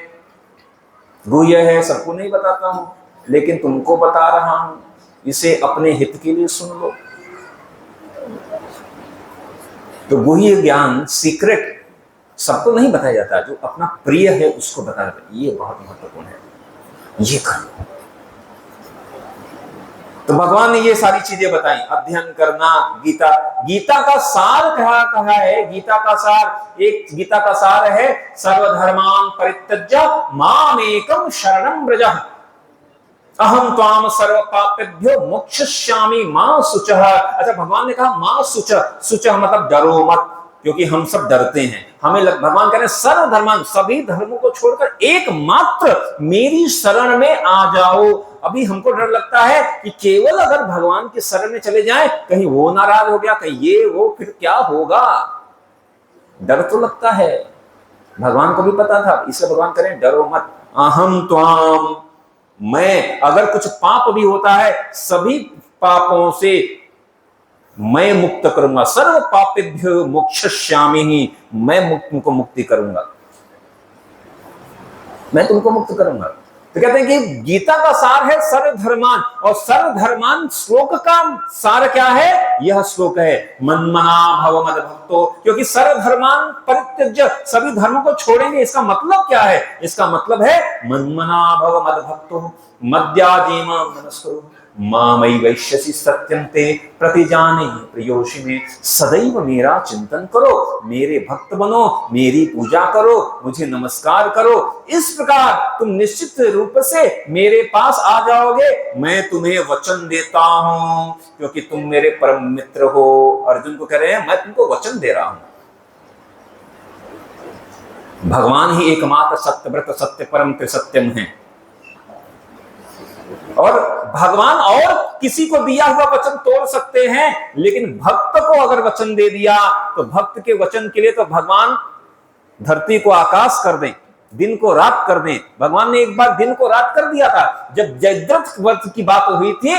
गुह्य है, सबको नहीं बताता हूं, लेकिन तुमको बता रहा हूं, इसे अपने हित के लिए सुन लो। तो गुह्य ज्ञान, सीक्रेट, सबको नहीं बताया जाता, जो अपना प्रिय है उसको बताया जाता है। ये बहुत महत्वपूर्ण है, ये करो। तो भगवान ने ये सारी चीजें बताई, अध्ययन करना, गीता, गीता का सार कहा है, गीता का सार है सर्वधर्मान परित्यज्य मामेकं शरणं व्रज अहम त्वाम सर्व पापेभ्यो मोक्षयिष्यामि मां शुचः। अच्छा, भगवान ने कहा मां शुचः मतलब डरो मत, क्योंकि हम सब डरते हैं। भगवान कह रहे हैं सर्वधर्मान, सभी धर्मों को छोड़कर एकमात्र मेरी शरण में आ जाओ। अभी हमको डर लगता है कि केवल अगर भगवान की शरण में चले जाएं, कहीं वो नाराज हो गया, कहीं ये वो, फिर क्या होगा, डर तो लगता है। भगवान को भी पता था, इसलिए भगवान करें डरो मत, अहम त्वाम, मैं, अगर कुछ पाप भी होता है सभी पापों से मैं मुक्त करूंगा, सर्व पापेभ्यो मोक्षयिष्यामि, मैं तुमको मुक्ति करूंगा, मैं तुमको मुक्त करूंगा। तो कहते हैं कि गीता का सार है सर्वधर्मान, और सर्वधर्मान श्लोक का सार क्या है? यह श्लोक है मन्मना भव मद्भक्तो, क्योंकि सर्वधर्मान परित्यज्य, सभी धर्मों को छोड़ेंगे। इसका मतलब क्या है? इसका मतलब है मन्मना भव मद्भक्तो मद्याजी मां नमस्कुरु मामयि वैश्यसि सत्यं ते प्रतिजाने प्रियोषि में, सदैव मेरा चिंतन करो, मेरे भक्त बनो, मेरी पूजा करो, मुझे नमस्कार करो। इस प्रकार तुम निश्चित रूप से मेरे पास आ जाओगे। मैं तुम्हें वचन देता हूं, क्योंकि तुम मेरे परम मित्र हो। अर्जुन को कह रहे हैं मैं तुमको वचन दे रहा हूं। भगवान ही एकमात्र सत्यव्रत सत्य परम त्रिसत्यम है, और भगवान और किसी को दिया हुआ वचन तोड़ सकते हैं, लेकिन भक्त को अगर वचन दे दिया तो भक्त के वचन के लिए तो भगवान धरती को आकाश कर दें, दिन को रात कर दें। भगवान ने एक बार दिन को रात कर दिया था। जब जयद्रथ व्रत की बात हुई थी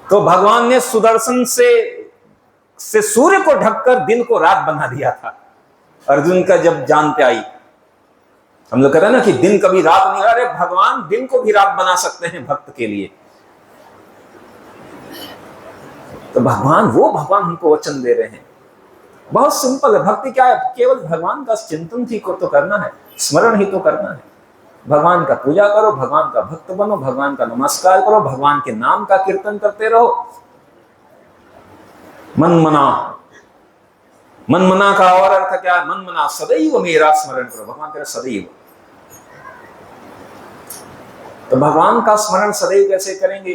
तो भगवान ने सुदर्शन से सूर्य को ढककर दिन को रात बना दिया था। अर्जुन का जब जान पे आई, हम लोग कहते हैं ना कि दिन कभी रात नहीं, अरे भगवान दिन को भी रात बना सकते हैं भक्त के लिए। तो भगवान हमको वचन दे रहे हैं। बहुत सिंपल है। भक्ति क्या है? केवल भगवान का चिंतन ही को तो करना है, स्मरण ही तो करना है। भगवान का पूजा करो, भगवान का भक्त बनो, भगवान का नमस्कार करो, भगवान के नाम का कीर्तन करते रहो। मनमना का और अर्थ क्या है? मनमना सदैव मेरा स्मरण करो। भगवान कह रहे सदैव। तो भगवान का स्मरण सदैव कैसे करेंगे?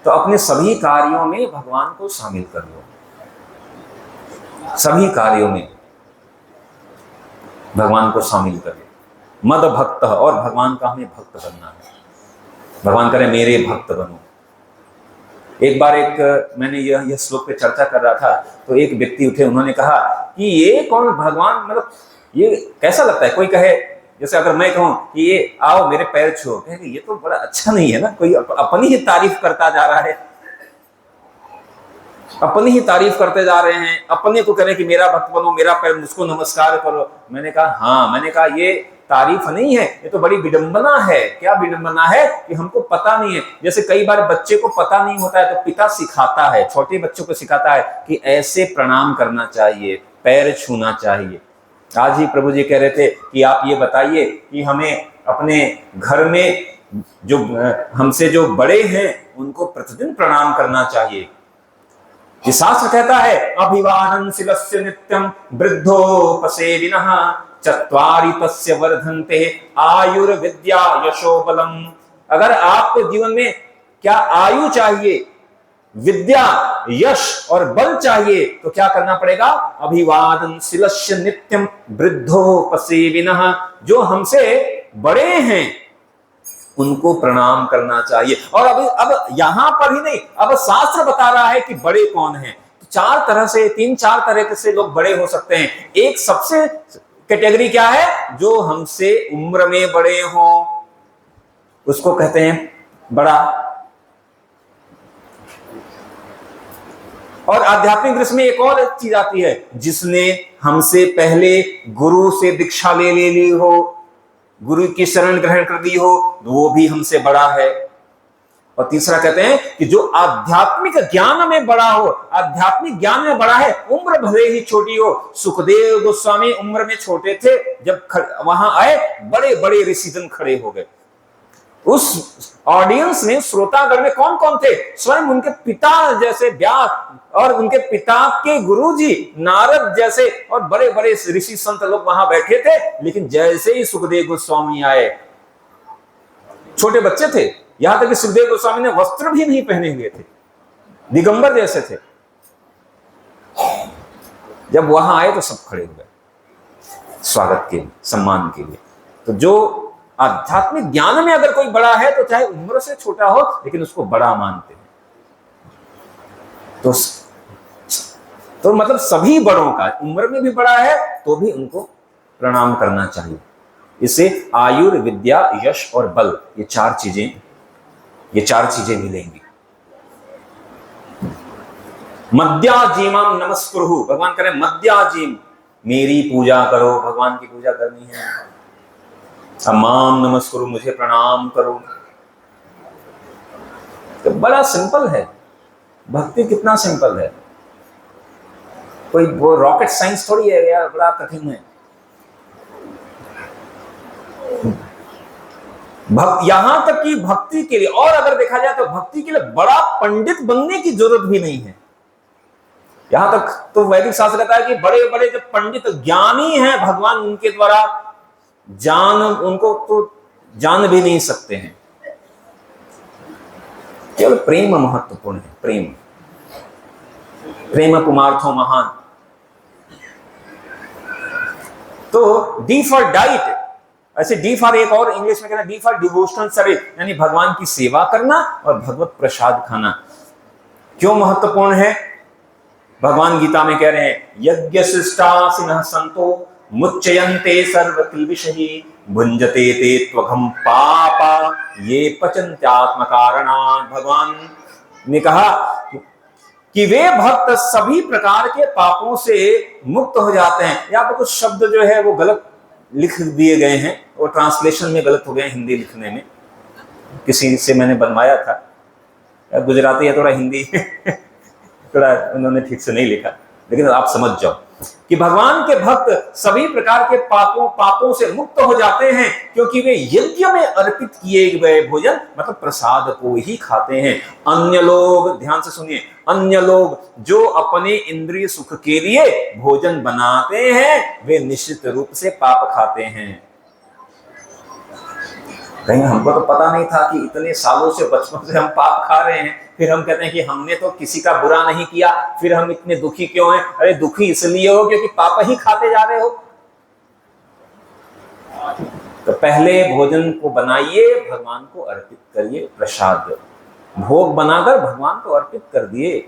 तो अपने सभी कार्यों में भगवान को शामिल कर लो। सभी कार्यों में भगवान को शामिल कर लो। मद भक्त, और भगवान का हमें भक्त बनना है। भगवान करे मेरे भक्त बनो। एक बार मैंने यह श्लोक पे चर्चा कर रहा था, तो एक व्यक्ति उठे, उन्होंने कहा कि ये कौन भगवान, मतलब ये कैसा लगता है? कोई कहे, जैसे अगर मैं कहूं कि ये आओ मेरे पैर छुओ, कहेंगे ये तो बड़ा अच्छा नहीं है ना। कोई अपनी ही तारीफ करता जा रहा है, अपनी ही तारीफ करते जा रहे हैं, अपने को करें कि मेरा भक्त बनो, मेरा पैर, मुझको नमस्कार करो। मैंने कहा ये तारीफ नहीं है, ये तो बड़ी विडंबना है। क्या विडंबना है? कि हमको पता नहीं है। जैसे कई बार बच्चे को पता नहीं होता है तो पिता सिखाता है, छोटे बच्चों को सिखाता है कि ऐसे प्रणाम करना चाहिए, पैर छूना चाहिए। आज ही प्रभु जी कह रहे थे कि आप ये बताइए कि हमें अपने घर में जो हमसे जो बड़े हैं उनको प्रतिदिन प्रणाम करना चाहिए। ये शास्त्र कहता है अभिवादन शिलस्य नित्यम वृद्धोपसेविनः चत्वारि तस्य वर्धन्ते आयुर्विद्या यशो बलम। अगर आपको जीवन में क्या आयु चाहिए, विद्या, यश और बल चाहिए, तो क्या करना पड़ेगा? अभिवादन शिलस्य नित्यम वृद्धोपसेविनः, जो हमसे बड़े हैं उनको प्रणाम करना चाहिए। और अब यहां पर ही नहीं, अब शास्त्र बता रहा है कि बड़े कौन हैं। तो तीन चार तरह से लोग बड़े हो सकते हैं। एक सबसे कैटेगरी क्या है? जो हमसे उम्र में बड़े हों, उसको कहते हैं बड़ा। और आध्यात्मिक दृष्टि में एक और चीज आती है, जिसने हमसे पहले गुरु से दीक्षा ले ली हो, गुरु की शरण ग्रहण कर ली हो, वो भी हमसे बड़ा है। और तीसरा कहते हैं कि जो आध्यात्मिक ज्ञान में बड़ा हो, आध्यात्मिक ज्ञान में बड़ा है, उम्र भले ही छोटी हो। सुखदेव गोस्वामी उम्र में छोटे थे, जब वहां आए बड़े बड़े ऋषिजन खड़े हो गए। उस ऑडियंस में, श्रोतागण में कौन कौन थे? स्वयं उनके पिता जैसे व्यास और उनके पिता के गुरुजी नारद जैसे और बड़े बड़े ऋषि संत लोग वहां बैठे थे। लेकिन जैसे ही सुखदेव गोस्वामी आए, छोटे बच्चे थे, यहां तक कि सुखदेव गोस्वामी ने वस्त्र भी नहीं पहने हुए थे, दिगंबर जैसे थे। जब वहां आए तो सब खड़े हुए स्वागत के लिए, सम्मान के लिए। तो जो आध्यात्मिक ज्ञान में अगर कोई बड़ा है तो चाहे उम्र से छोटा हो, लेकिन उसको बड़ा मानते हैं। तो मतलब सभी बड़ों का, उम्र में भी बड़ा है तो भी उनको प्रणाम करना चाहिए। इसे आयुर, विद्या, यश और बल, ये चार चीजें मिलेंगी। मद्याजीमम नमस्कुरु, भगवान करें मद्याजीम, मेरी पूजा करो, भगवान की पूजा करनी है। अमाम नमस्कुरु, मुझे प्रणाम करो। तो बड़ा सिंपल है भक्ति, कितना सिंपल है। कोई वो रॉकेट साइंस थोड़ी है यार, बड़ा कठिन है। यहां तक कि भक्ति के लिए, और अगर देखा जाए तो भक्ति के लिए बड़ा पंडित बनने की जरूरत भी नहीं है। यहां तक तो वैदिक शास्त्र कहता है कि बड़े बड़े जो पंडित ज्ञानी हैं, भगवान उनके द्वारा उनको तो जान भी नहीं सकते हैं। केवल प्रेम महत्वपूर्ण है, प्रेम पुमार्थो महान। तो डी फॉर डाइट, ऐसे डी फॉर एक और इंग्लिश में कहना, डी फॉर डिवोशनल सर्विस, यानी भगवान की सेवा करना और भगवत प्रसाद खाना। क्यों महत्वपूर्ण है? भगवान गीता में कह रहे हैं, यज्ञ शिष्टासिनः संतो मुच्चयन्ते सर्व किल्बिषहि भुंजते ते त्वघं पापा ये पचन्त्यात्म कारणात्। भगवान ने कहा कि वे भक्त सभी प्रकार के पापों से मुक्त हो जाते हैं। यहाँ पर कुछ शब्द जो है वो गलत लिख दिए गए हैं, वो ट्रांसलेशन में गलत हो गए हिंदी लिखने में। किसी से मैंने बनवाया था, गुजराती है थोड़ा, हिंदी थोड़ा उन्होंने ठीक से नहीं लिखा, लेकिन आप समझ जाओ कि भगवान के भक्त सभी प्रकार के पापों से मुक्त हो जाते हैं, क्योंकि वे यज्ञ में अर्पित किए गए भोजन मतलब प्रसाद को ही खाते हैं। अन्य लोग, ध्यान से सुनिए, अन्य लोग जो अपने इंद्रिय सुख के लिए भोजन बनाते हैं, वे निश्चित रूप से पाप खाते हैं। कहीं हमको तो पता नहीं था कि इतने सालों से, बचपन से हम पाप खा रहे हैं, फिर हम कहते हैं कि हमने तो किसी का बुरा नहीं किया, फिर हम इतने दुखी क्यों हैं? अरे दुखी इसलिए हो क्योंकि पाप ही खाते जा रहे हो। तो पहले भोजन को बनाइए, भगवान को अर्पित करिए, प्रसाद भोग बनाकर भगवान को अर्पित कर दिए।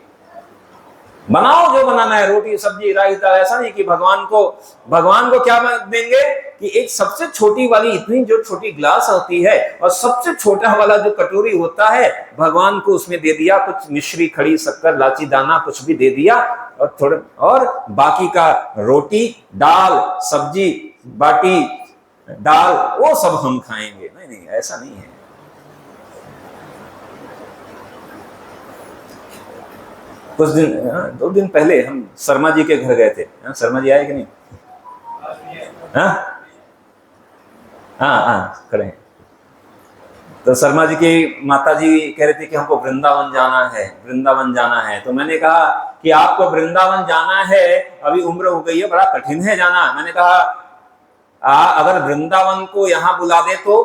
बनाओ जो बनाना है, रोटी सब्जी रायता, ऐसा नहीं कि भगवान को क्या देंगे कि एक सबसे छोटी वाली, इतनी जो छोटी ग्लास होती है और सबसे छोटा वाला जो कटोरी होता है, भगवान को उसमें दे दिया कुछ मिश्री, खड़ी शक्कर, लाची दाना, कुछ भी दे दिया, और थोड़े और बाकी का रोटी, दाल, सब्जी, बाटी, दाल, वो सब हम खाएंगे। नहीं, ऐसा नहीं है। कुछ दिन, 2 दिन पहले हम शर्मा जी के घर गए थे। शर्मा जी आए कि नहीं? हाँ खड़े हैं। तो शर्मा जी की माता जी कह रहे थे कि हमको वृंदावन जाना है। तो मैंने कहा कि आपको वृंदावन जाना है, अभी उम्र हो गई है, बड़ा कठिन है जाना। मैंने कहा अगर वृंदावन को यहाँ बुला दे तो?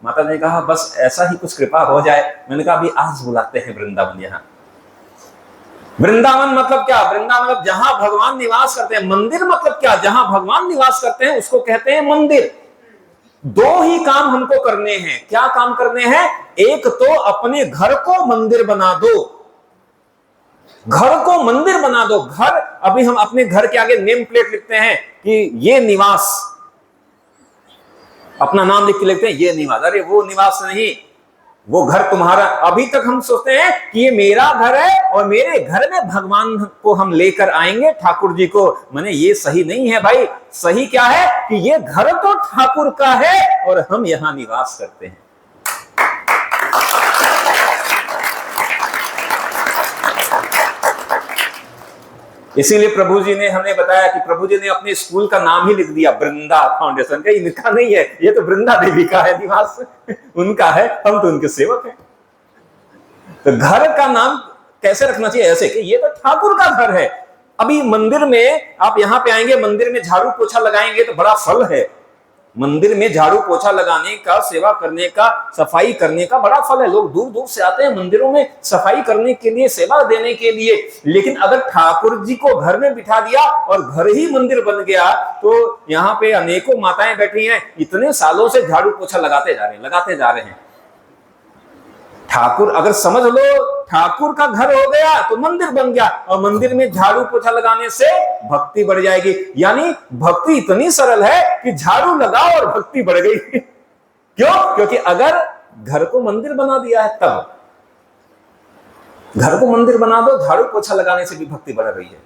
माता जी ने कहा बस ऐसा ही कुछ कृपा हो जाए। मैंने कहा अभी आज बुलाते हैं वृंदावन। यहाँ वृंदावन मतलब क्या? वृंदावन मतलब जहां भगवान निवास करते हैं। मंदिर मतलब क्या? जहां भगवान निवास करते हैं उसको कहते हैं मंदिर। 2 ही काम हमको करने हैं। क्या काम करने हैं? एक तो अपने घर को मंदिर बना दो, घर को मंदिर बना दो। घर, अभी हम अपने घर के आगे नेम प्लेट लिखते हैं कि ये निवास, अपना नाम लिख के लिखते हैं ये निवास। अरे वो निवास नहीं, वो घर तुम्हारा। अभी तक हम सोचते हैं कि ये मेरा घर है और मेरे घर में भगवान को हम लेकर आएंगे, ठाकुर जी को। माने ये सही नहीं है भाई। सही क्या है कि ये घर तो ठाकुर का है और हम यहां निवास करते हैं। इसीलिए प्रभु जी ने हमें बताया कि प्रभु जी ने अपने स्कूल का नाम ही लिख दिया वृंदा फाउंडेशन का। इनका नहीं है, ये तो वृंदा देवी का है, निवास उनका है, हम तो उनके सेवक हैं। तो घर का नाम कैसे रखना चाहिए? ऐसे कि ये तो ठाकुर का घर है। अभी मंदिर में आप यहां पे आएंगे, मंदिर में झाड़ू पोछा लगाएंगे तो बड़ा फल है। मंदिर में झाड़ू पोछा लगाने का, सेवा करने का, सफाई करने का बड़ा फल है। लोग दूर दूर से आते हैं मंदिरों में सफाई करने के लिए, सेवा देने के लिए। लेकिन अगर ठाकुर जी को घर में बिठा दिया और घर ही मंदिर बन गया, तो यहाँ पे अनेकों माताएं बैठी हैं, इतने सालों से झाड़ू पोछा लगाते जा रहे हैं। ठाकुर अगर समझ लो ठाकुर का घर हो गया तो मंदिर बन गया, और मंदिर में झाड़ू पोछा लगाने से भक्ति बढ़ जाएगी। यानी भक्ति इतनी सरल है कि झाड़ू लगाओ और भक्ति बढ़ गई। क्यों? क्योंकि अगर घर को मंदिर बना दिया है, तब घर को मंदिर बना दो, झाड़ू पोछा लगाने से भी भक्ति बढ़ रही है।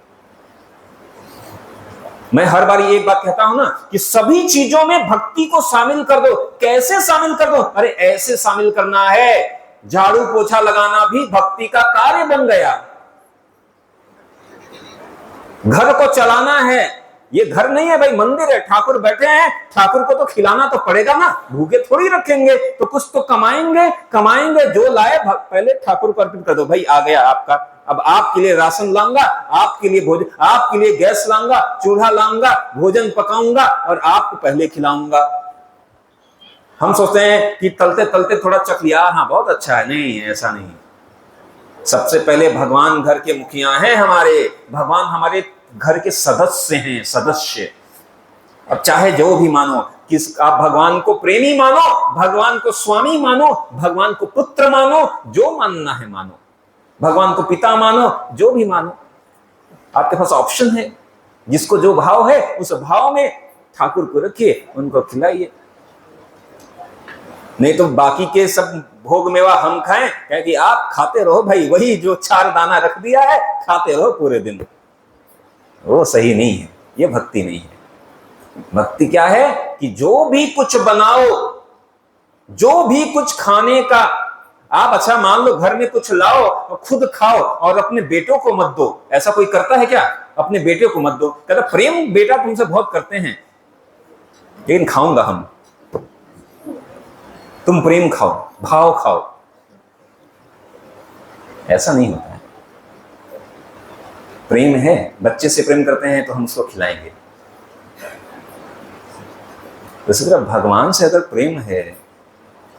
मैं हर बार एक बात कहता हूं ना कि सभी चीजों में भक्ति को शामिल कर दो। कैसे शामिल कर दो? अरे ऐसे शामिल करना है, झाड़ू पोछा लगाना भी भक्ति का कार्य बन गया। घर को चलाना है, ये घर नहीं है भाई, मंदिर है। ठाकुर बैठे हैं, ठाकुर को तो खिलाना तो पड़ेगा ना, भूखे थोड़ी रखेंगे। तो कुछ तो कमाएंगे, जो लाए पहले ठाकुर को अर्पित कर दो। भाई आ गया आपका, अब आपके लिए राशन लाऊंगा, आपके लिए भोजन, आपके लिए गैस लाऊंगा, चूल्हा लाऊंगा, भोजन पकाऊंगा और आपको पहले खिलाऊंगा। हम सोचते हैं कि तलते तलते थोड़ा चख लिया, हाँ बहुत अच्छा है। नहीं, ऐसा नहीं। सबसे पहले भगवान घर के मुखिया हैं हमारे, भगवान हमारे घर के सदस्य हैं, सदस्य। अब चाहे जो भी मानो, किस आप भगवान को प्रेमी मानो, भगवान को स्वामी मानो, भगवान को पुत्र मानो, जो मानना है मानो, भगवान को पिता मानो, जो भी मानो, आपके पास ऑप्शन है। जिसको जो भाव है उस भाव में ठाकुर को रखिए, उनको खिलाइए। नहीं तो बाकी के सब भोग मेवा हम खाएं, कहे कि आप खाते रहो भाई, वही जो 4 दाना रख दिया है खाते रहो पूरे दिन। वो सही नहीं है, ये भक्ति नहीं है। भक्ति क्या है कि जो भी कुछ बनाओ, जो भी कुछ खाने का आप, अच्छा मान लो घर में कुछ लाओ और खुद खाओ और अपने बेटों को मत दो। ऐसा कोई करता है क्या? अपने बेटे को मत दो। कहता प्रेम बेटा तुमसे बहुत करते हैं, लेकिन खाऊंगा हम, तुम प्रेम खाओ, भाव खाओ। ऐसा नहीं होता है। प्रेम है, बच्चे से प्रेम करते हैं तो हम उसको खिलाएंगे। तो इसी तरह भगवान से अगर प्रेम है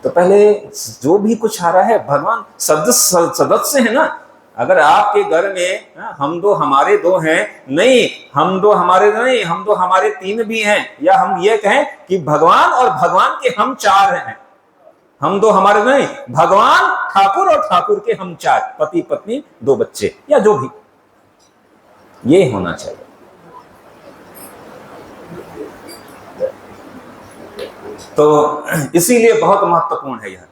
तो पहले जो भी कुछ आ रहा है, भगवान सदस्य है ना। अगर आपके घर में हम दो हमारे दो हैं, नहीं हम दो हमारे नहीं, हम दो हमारे 3 भी हैं, या हम ये कहें कि भगवान और भगवान के हम 4 हैं। हम दो हमारे नहीं, भगवान ठाकुर और ठाकुर के हम 4, पति पत्नी 2 बच्चे, या जो भी, ये होना चाहिए। तो इसीलिए बहुत महत्वपूर्ण है यह।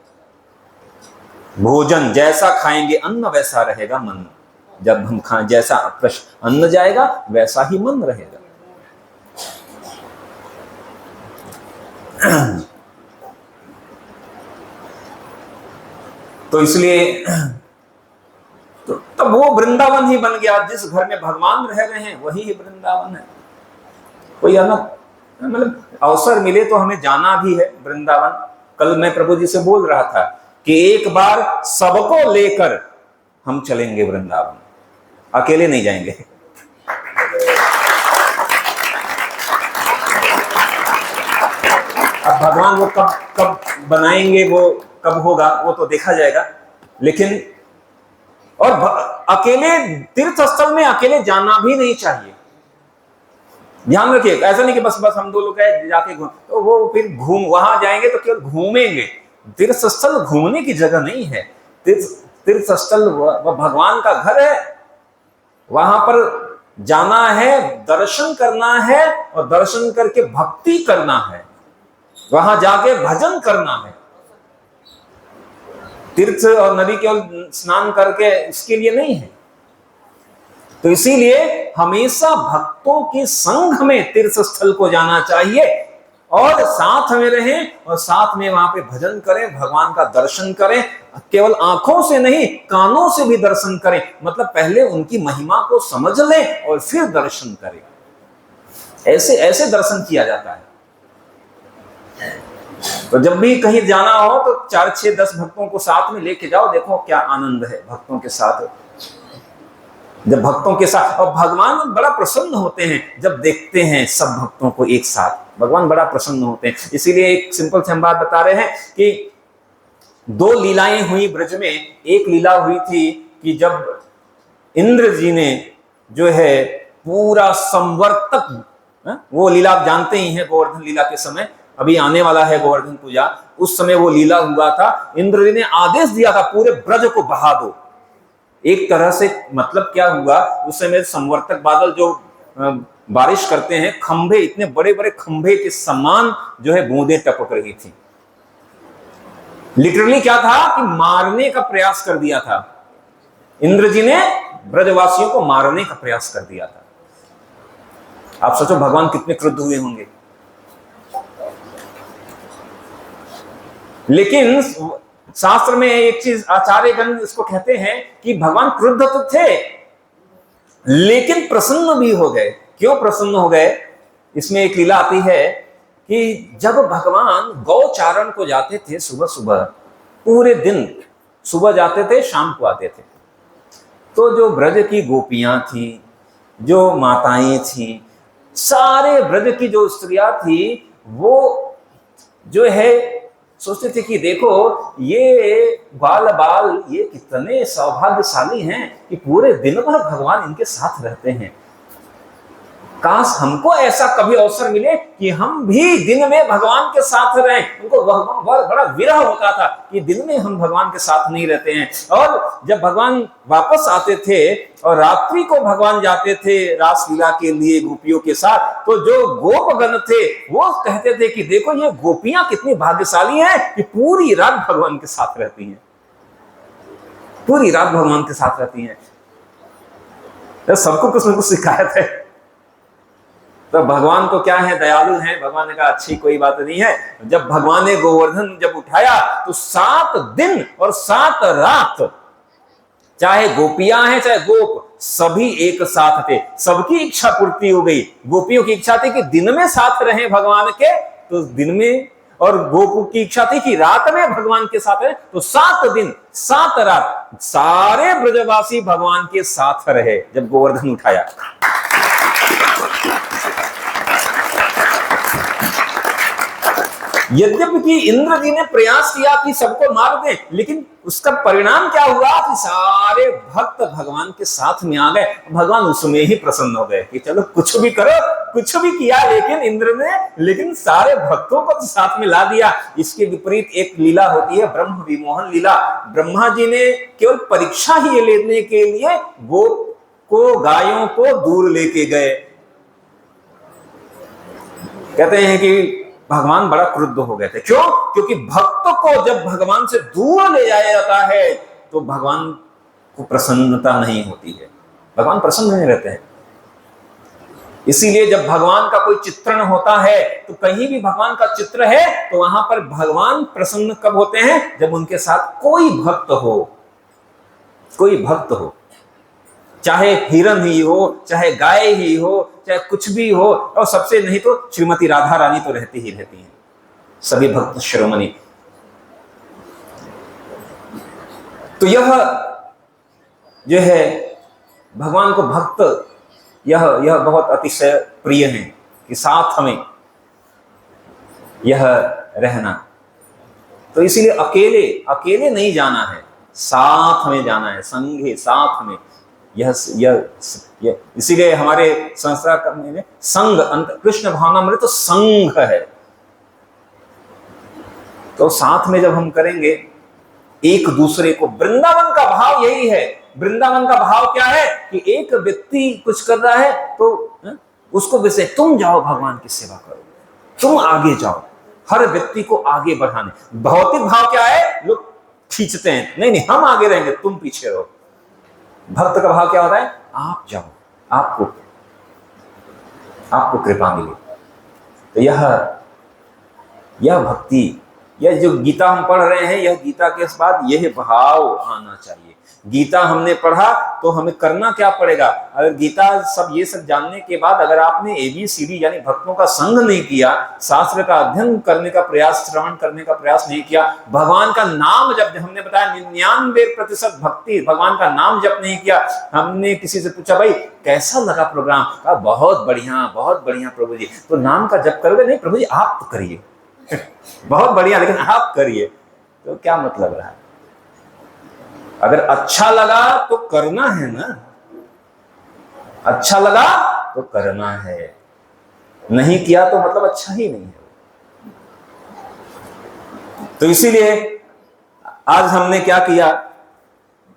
भोजन जैसा खाएंगे अन्न वैसा रहेगा मन। जब हम खाएं, जैसा अन्न जाएगा वैसा ही मन रहेगा। तो इसलिए तो तब वो वृंदावन ही बन गया। जिस घर में भगवान रह रहे हैं वही वृंदावन है। कोई अलग मतलब अवसर मिले तो हमें जाना भी है वृंदावन। कल मैं प्रभु जी से बोल रहा था कि एक बार सबको लेकर हम चलेंगे वृंदावन, अकेले नहीं जाएंगे। अब भगवान वो कब बनाएंगे, वो कब होगा, वो तो देखा जाएगा। लेकिन और अकेले तीर्थ स्थल में अकेले जाना भी नहीं चाहिए। ध्यान रखिए, ऐसा नहीं कि बस हम 2 लोग गए जाके घूम, तो वो फिर वहां जाएंगे तो केवल घूमेंगे। तीर्थ स्थल घूमने की जगह नहीं है। तीर्थ स्थल भगवान का घर है, वहां पर जाना है, दर्शन करना है, और दर्शन करके भक्ति करना है, वहां जाके भजन करना है। तीर्थ और नदी केवल स्नान करके इसके लिए नहीं है। तो इसीलिए हमेशा भक्तों के संघ में तीर्थ स्थल को जाना चाहिए। और साथ में रहें और साथ में वहां पे भजन करें, भगवान का दर्शन करें, केवल आंखों से नहीं कानों से भी दर्शन करें। मतलब पहले उनकी महिमा को समझ लें और फिर दर्शन करें। ऐसे ऐसे दर्शन किया जाता है। तो जब भी कहीं जाना हो तो 4, 6, 10 भक्तों को साथ में लेके जाओ, देखो क्या आनंद है भक्तों के साथ। जब भक्तों के साथ, और भगवान बड़ा प्रसन्न होते हैं जब देखते हैं सब भक्तों को एक साथ, भगवान बड़ा प्रसन्न होते हैं। इसीलिए एक सिंपल सी हम बात बता रहे हैं कि 2 लीलाएं हुई ब्रज में। एक लीला हुई थी कि जब इंद्र जी ने जो है पूरा संवर्तक, वो लीला आप जानते ही हैं, गोवर्धन लीला के समय, अभी आने वाला है गोवर्धन पूजा, उस समय वो लीला हुआ था। इंद्र जी ने आदेश दिया था पूरे ब्रज को बहा दो। एक तरह से मतलब क्या हुआ, उस समय संवर्तक बादल जो बारिश करते हैं, खंभे, इतने बड़े बड़े खंभे के समान जो है बूंदें टपक रही थी। लिटरली क्या था कि मारने का प्रयास कर दिया था इंद्र जी ने, ब्रजवासियों को मारने का प्रयास कर दिया था। आप सोचो भगवान कितने क्रुद्ध हुए होंगे। लेकिन शास्त्र में एक चीज आचार्यगण इसको कहते हैं कि भगवान क्रुद्ध तो थे लेकिन प्रसन्न भी हो गए। क्यों प्रसन्न हो गए? इसमें एक लीला आती है कि जब भगवान गौचारण को जाते थे सुबह सुबह, पूरे दिन सुबह जाते थे, शाम को आते थे, तो जो ब्रज की गोपियां थी, जो माताएं थी, सारे ब्रज की जो स्त्रियां थी, वो जो है सोचते थे कि देखो ये बाल बाल ये कितने सौभाग्यशाली हैं कि पूरे दिन भर भगवान इनके साथ रहते हैं। काश हमको ऐसा कभी अवसर मिले कि हम भी दिन में भगवान के साथ रहें। उनको बड़ा विरह होता था कि दिन में हम भगवान के साथ नहीं रहते हैं। और जब भगवान वापस आते थे और रात्रि को भगवान जाते थे रासलीला के लिए गोपियों के साथ, तो जो गोपगण थे वो कहते थे कि देखो ये गोपियां कितनी भाग्यशाली हैं कि पूरी रात भगवान के साथ रहती हैं, पूरी रात भगवान के साथ रहती हैं। तो सबको कुछ न कुछ शिकायत है। तो भगवान तो क्या है, दयालु हैं। भगवान ने कहा अच्छी कोई बात नहीं है। जब भगवान ने गोवर्धन जब उठाया तो 7 दिन और 7 रात, चाहे गोपियां हैं चाहे गोप, सभी एक साथ थे। सबकी इच्छा पूर्ति हो गई। गोपियों की इच्छा थी कि दिन में साथ रहें भगवान के, तो दिन में, और गोपों की इच्छा थी कि रात में भगवान के साथ रहे, तो 7 दिन 7 रात सारे ब्रजवासी भगवान के साथ रहे जब गोवर्धन उठाया। यद्यपि इंद्र जी ने प्रयास किया कि सबको मार दें, लेकिन उसका परिणाम क्या हुआ कि सारे भक्त भगवान के साथ में आ गए। भगवान उसमें ही प्रसन्न हो गए कि चलो कुछ भी करो, कुछ भी किया लेकिन इंद्र ने, लेकिन सारे भक्तों को साथ में ला दिया। इसके विपरीत एक लीला होती है ब्रह्म विमोहन लीला। ब्रह्मा जी ने केवल परीक्षा ही लेने के लिए गोप को, गायों को दूर लेके गए। कहते हैं कि भगवान बड़ा क्रुद्ध हो गए थे। क्यों? क्योंकि भक्त को जब भगवान से दूर ले जाया जाता है तो भगवान को प्रसन्नता नहीं होती है, भगवान प्रसन्न नहीं रहते हैं। इसीलिए जब भगवान का कोई चित्रण होता है, तो कहीं भी भगवान का चित्र है तो वहां पर भगवान प्रसन्न कब होते हैं? जब उनके साथ कोई भक्त हो, कोई भक्त हो, चाहे हिरण ही हो, चाहे गाय ही हो, चाहे कुछ भी हो, और सबसे नहीं तो श्रीमती राधा रानी तो रहती ही रहती हैं, सभी भक्त शिरोमणि। तो यह जो है भगवान को भक्त, यह बहुत अतिशय प्रिय है कि साथ हमें यह रहना। तो इसीलिए अकेले अकेले नहीं जाना है, साथ में जाना है, संघे साथ में। यह इसीलिए हमारे संस्था में संघ, कृष्ण भावनामृत तो संघ है। तो साथ में जब हम करेंगे एक दूसरे को, वृंदावन का भाव यही है। वृंदावन का भाव क्या है कि एक व्यक्ति कुछ कर रहा है तो उसको वैसे तुम जाओ भगवान की सेवा करो, तुम आगे जाओ, हर व्यक्ति को आगे बढ़ाने। भौतिक भाव क्या है? लोग खींचते हैं, नहीं नहीं हम आगे रहेंगे, तुम पीछे रहो। भक्त का भाव क्या होता है? आप जाओ, आपको कृपा मिले। तो यह यह भक्ति, यह जो गीता हम पढ़ रहे हैं, यह गीता के बाद यह भाव आना चाहिए। गीता हमने पढ़ा तो हमें करना क्या पड़ेगा? अगर गीता सब ये सब जानने के बाद अगर आपने ABCD यानी भक्तों का संग नहीं किया, शास्त्र का अध्ययन करने का प्रयास, श्रवण करने का प्रयास नहीं किया, भगवान का नाम जब हमने बताया 99% भक्ति, भगवान का नाम जप नहीं किया। हमने किसी से पूछा भाई कैसा लगा प्रोग्राम? कहा बहुत बढ़िया प्रभु जी। तो नाम का जप करोगे? नहीं प्रभु जी आप तो करिए। बहुत बढ़िया, लेकिन आप करिए। तो क्या मतलब रहा? अगर अच्छा लगा तो करना है ना, अच्छा लगा तो करना है, नहीं किया तो मतलब अच्छा ही नहीं है। तो इसीलिए आज हमने क्या किया,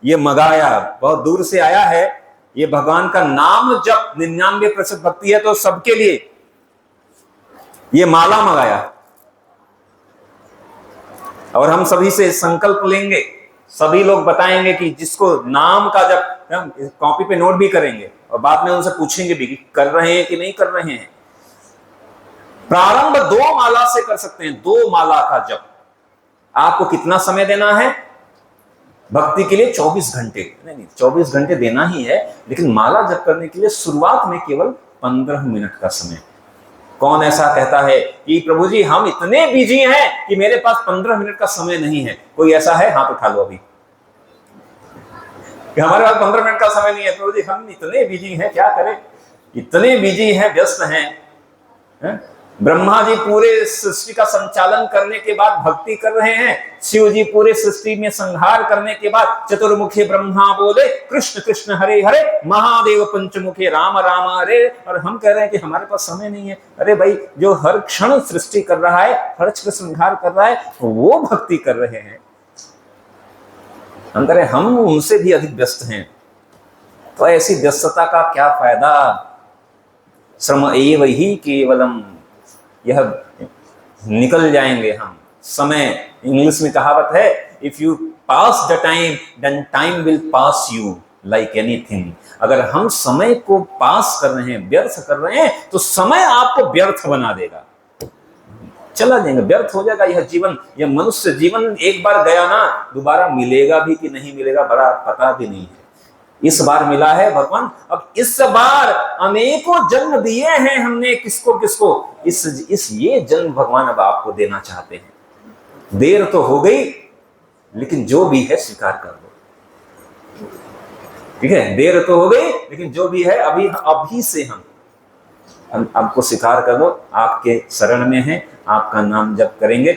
ये मंगाया, बहुत दूर से आया है, ये भगवान का नाम जब 99% भक्ति है तो सबके लिए ये माला मंगाया। और हम सभी से संकल्प लेंगे, सभी लोग बताएंगे कि जिसको नाम का जब कॉपी पे नोट भी करेंगे और बाद में उनसे पूछेंगे भी कि कर रहे हैं कि नहीं कर रहे हैं। प्रारंभ 2 माला से कर सकते हैं, 2 माला का जप। आपको कितना समय देना है भक्ति के लिए? 24 घंटे। नहीं 24 घंटे देना ही है, लेकिन माला जप करने के लिए शुरुआत में केवल 15 मिनट का समय। कौन ऐसा कहता है कि प्रभु जी हम इतने बिजी हैं कि मेरे पास 15 मिनट का समय नहीं है? कोई ऐसा है? हाथ उठा लो अभी कि हमारे पास 15 मिनट का समय नहीं है। प्रभु जी हम इतने बिजी हैं, क्या करें, इतने बिजी हैं, व्यस्त हैं। ब्रह्मा जी पूरे सृष्टि का संचालन करने के बाद भक्ति कर रहे हैं, शिव जी पूरे सृष्टि में संहार करने के बाद चतुर्मुखे ब्रह्मा बोले कृष्ण कृष्ण हरे हरे, महादेव पंचमुखे राम राम हरे, और हम कह रहे हैं कि हमारे पास समय नहीं है। अरे भाई जो हर क्षण सृष्टि कर रहा है, हर क्षण संहार कर रहा है, वो भक्ति कर रहे हैं। हम कह रहे हम उनसे भी अधिक व्यस्त हैं। तो ऐसी व्यस्तता का क्या फायदा? श्रम एव ही केवलम, यह निकल जाएंगे हम। समय, इंग्लिश में कहावत है, if you pass the time then time will pass you like anything. अगर हम समय को पास कर रहे हैं, व्यर्थ कर रहे हैं, तो समय आपको व्यर्थ बना देगा, चला जाएगा, व्यर्थ हो जाएगा। यह जीवन, यह मनुष्य जीवन एक बार गया ना, दोबारा मिलेगा भी कि नहीं मिलेगा बड़ा पता भी नहीं है। इस बार मिला है भगवान, अब इस बार अनेकों जन्म दिए हैं हमने, किसको किसको, इस ये जन्म भगवान अब आपको देना चाहते हैं। देर तो हो गई, लेकिन जो भी है स्वीकार कर दो, ठीक है? देर तो हो गई, लेकिन जो भी है अभी से हम आपको स्वीकार कर दो। आपके शरण में है, आपका नाम जप करेंगे।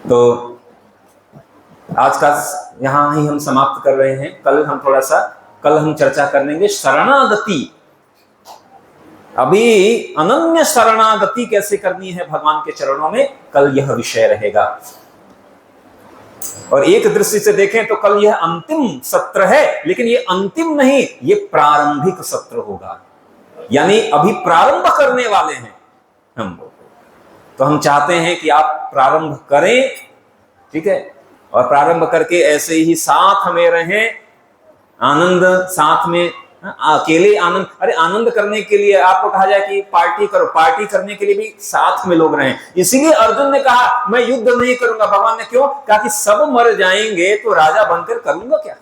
तो आज का यहां ही हम समाप्त कर रहे हैं। कल हम चर्चा कर लेंगे शरणागति। अभी अनन्य शरणागति कैसे करनी है भगवान के चरणों में, कल यह विषय रहेगा। और एक दृष्टि से देखें तो कल यह अंतिम सत्र है, लेकिन ये अंतिम नहीं, ये प्रारंभिक सत्र होगा, यानी अभी प्रारंभ करने वाले हैं हम। तो हम चाहते हैं कि आप प्रारंभ करें, ठीक है? और प्रारंभ करके ऐसे ही साथ हमें रहें, आनंद साथ में, अकेले आनंद, अरे आनंद करने के लिए आपको कहा जाए कि पार्टी करो, पार्टी करने के लिए भी साथ में लोग रहें। इसीलिए अर्जुन ने कहा मैं युद्ध नहीं करूंगा। भगवान ने क्यों कहा? कि सब मर जाएंगे तो राजा बनकर करूंगा क्या?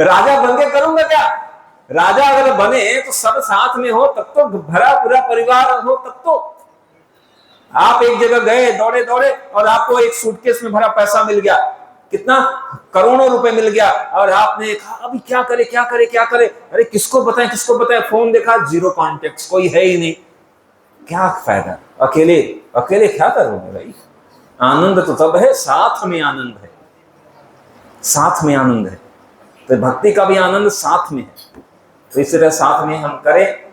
राजा बनकर करूंगा क्या? राजा अगर बने तो सब साथ में हो, तब तो भरा पूरा परिवार हो, तब तो। आप एक जगह गए दौड़े और आपको एक सूटकेस में भरा पैसा मिल गया, कितना करोड़ों रुपए मिल गया, और आपने कहा अभी क्या करे, अरे किसको बताएं, फोन देखा, 0 कॉन्टेक्ट, कोई है ही नहीं, क्या फायदा? अकेले क्या करोगे भाई? आनंद तो तब है, साथ में आनंद है, साथ में आनंद है। तो भक्ति का भी आनंद साथ में है। तो इस तरह साथ में हम करें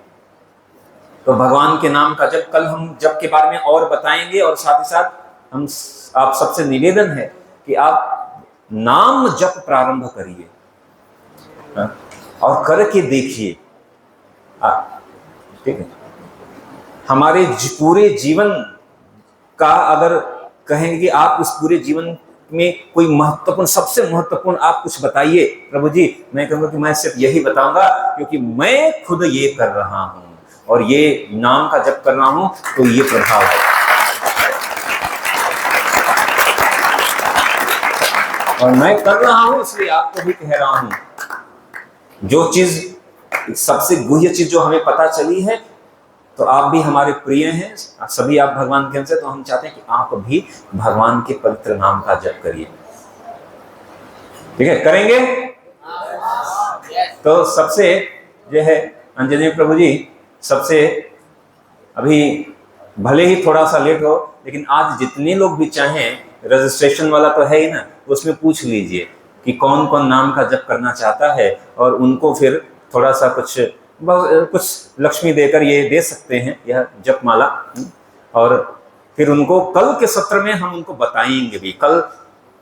तो भगवान के नाम का जप, कल हम जप के बारे में और बताएंगे। और साथ ही साथ हम आप सबसे निवेदन है कि आप नाम जप प्रारंभ करिए और करके देखिए, ठीक है? हमारे पूरे जीवन का अगर कहेंगे कि आप उस पूरे जीवन में कोई महत्वपूर्ण, सबसे महत्वपूर्ण आप कुछ बताइए, प्रभु जी मैं कहूंगा कि मैं सिर्फ यही बताऊंगा क्योंकि मैं खुद ये कर रहा हूं। और ये नाम का जप कर रहा हूं तो ये प्रभाव है। और मैं कर रहा हूं इसलिए आपको भी कह रहा हूं, जो चीज सबसे गुह्य चीज जो हमें पता चली है, तो आप भी हमारे प्रिय हैं, सभी आप भगवान के अंश हैं, तो हम चाहते हैं कि आप भी भगवान के पवित्र नाम का जप करिए। ठीक है, करेंगे? तो सबसे जो है अंजनी प्रभु जी, सबसे अभी भले ही थोड़ा सा लेट हो, लेकिन आज जितने लोग भी चाहें, रजिस्ट्रेशन वाला तो है ही ना, उसमें पूछ लीजिए कि कौन कौन नाम का जप करना चाहता है, और उनको फिर थोड़ा सा कुछ लक्ष्मी देकर ये दे सकते हैं, यह जप माला। और फिर उनको कल के सत्र में हम उनको बताएंगे भी। कल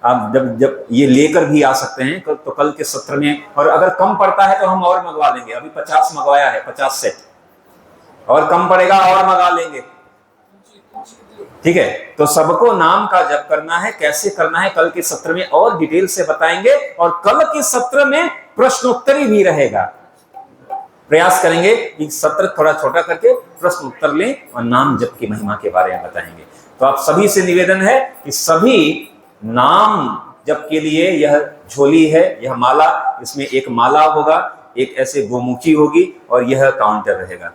आप जब ये लेकर भी आ सकते हैं तो कल के सत्र में, और अगर कम पड़ता है तो हम और मंगवा लेंगे। अभी 50 मंगवाया है, 50 सेट, और कम पड़ेगा और मंगा लेंगे। ठीक है, तो सबको नाम का जप करना है, कैसे करना है कल के सत्र में और डिटेल से बताएंगे। और कल के सत्र में प्रश्नोत्तरी भी रहेगा। प्रयास करेंगे कि सत्र थोड़ा छोटा करके प्रश्न उत्तर लें और नाम जप की महिमा के बारे में बताएंगे। तो आप सभी से निवेदन है कि सभी नाम जप के लिए यह झोली है, यह माला, इसमें एक माला होगा, एक ऐसे गोमुखी होगी और यह काउंटर रहेगा।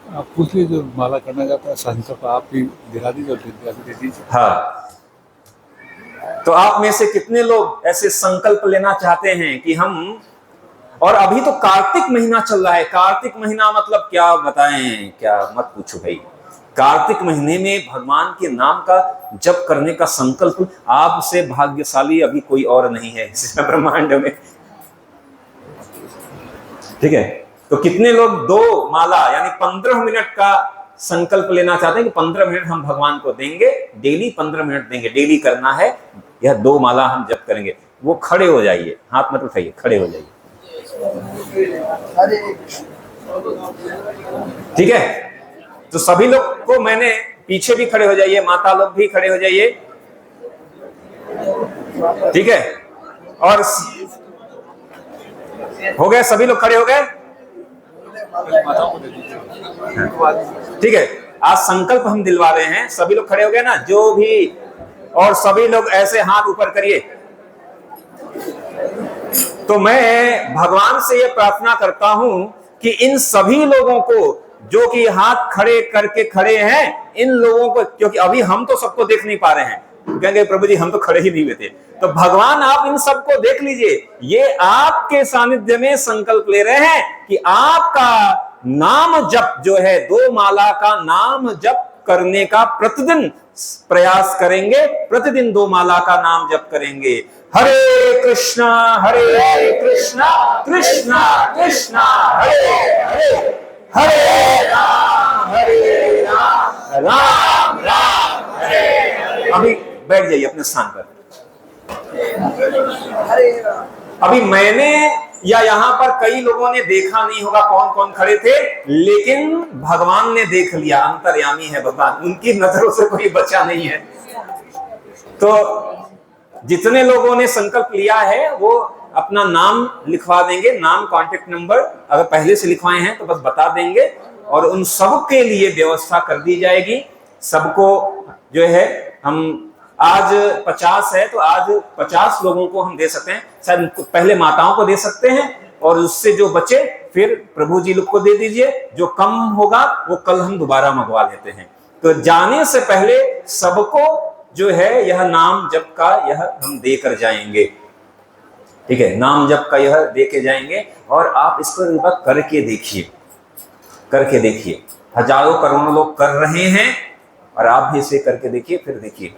आप पूछ लीजिए, जो माला करना चाहता है संकल्प आप ही दिखा दीजिए, दे दीजिए। हाँ, तो आप में से कितने लोग ऐसे संकल्प लेना चाहते हैं कि हम, और अभी तो कार्तिक महीना चल रहा है। कार्तिक महीना मतलब क्या बताएं, क्या मत पूछो भाई। कार्तिक महीने में भगवान के नाम का जप करने का संकल्प, आपसे भाग्यशाली अभी कोई और नहीं है इस ब्रह्मांड में। ठीक है, तो कितने लोग 2 माला यानी 15 मिनट का संकल्प लेना चाहते हैं कि 15 मिनट हम भगवान को देंगे, डेली 15 मिनट देंगे, डेली करना है, यह 2 माला हम जप करेंगे। वो खड़े हो जाइए, हाथ मत उठाइए, खड़े हो जाइए। ठीक है, तो सभी लोग को मैंने, पीछे भी खड़े हो जाइए, माता लोग भी खड़े हो जाइए। ठीक है, और हो गए, सभी लोग खड़े हो गए। ठीक है, आज संकल्प हम दिलवा रहे हैं, सभी लोग खड़े हो गए ना, जो भी, और सभी लोग ऐसे हाथ ऊपर करिए। तो मैं भगवान से यह प्रार्थना करता हूं कि इन सभी लोगों को जो कि हाथ खड़े करके खड़े हैं, इन लोगों को, क्योंकि अभी हम तो सबको देख नहीं पा रहे हैं, कहेंगे प्रभु जी हम तो खड़े ही नहीं हुए थे, तो भगवान आप इन सबको देख लीजिए। ये आपके सानिध्य में संकल्प ले रहे हैं कि आपका नाम जप जो है, 2 माला का नाम जप करने का प्रतिदिन प्रयास करेंगे, प्रतिदिन 2 माला का नाम जप करेंगे। हरे कृष्णा कृष्णा कृष्णा हरे हरे, हरे राम राम राम हरे हरे। अभी बैठ जाइए अपने स्थान पर। अभी मैंने या यहाँ पर कई लोगों ने देखा नहीं होगा कौन कौन खड़े थे, लेकिन भगवान ने देख लिया, अंतर्यामी है भगवान, उनकी नजरों से कोई बचा नहीं है। तो जितने लोगों ने संकल्प लिया है वो अपना नाम लिखवा देंगे, नाम, कांटेक्ट नंबर अगर पहले से लिखवाए हैं तो बस बता देंगे, और उन सब के लिए व्यवस्था कर दी जाएगी। सबको जो है, हम आज 50 है तो आज 50 लोगों को हम दे सकते हैं, शायद पहले माताओं को दे सकते हैं, और उससे जो बचे फिर प्रभु जी लोग को दे दीजिए। जो कम होगा वो कल हम दोबारा मंगवा लेते हैं। तो जाने से पहले सबको जो है यह नाम जप का यह हम देकर जाएंगे। ठीक है, नाम जप का यह दे के जाएंगे, और आप इसको एक बार करके देखिए, करके देखिए। हजारों करोड़ों लोग कर रहे हैं, और आप भी इसे करके देखिए, फिर देखिए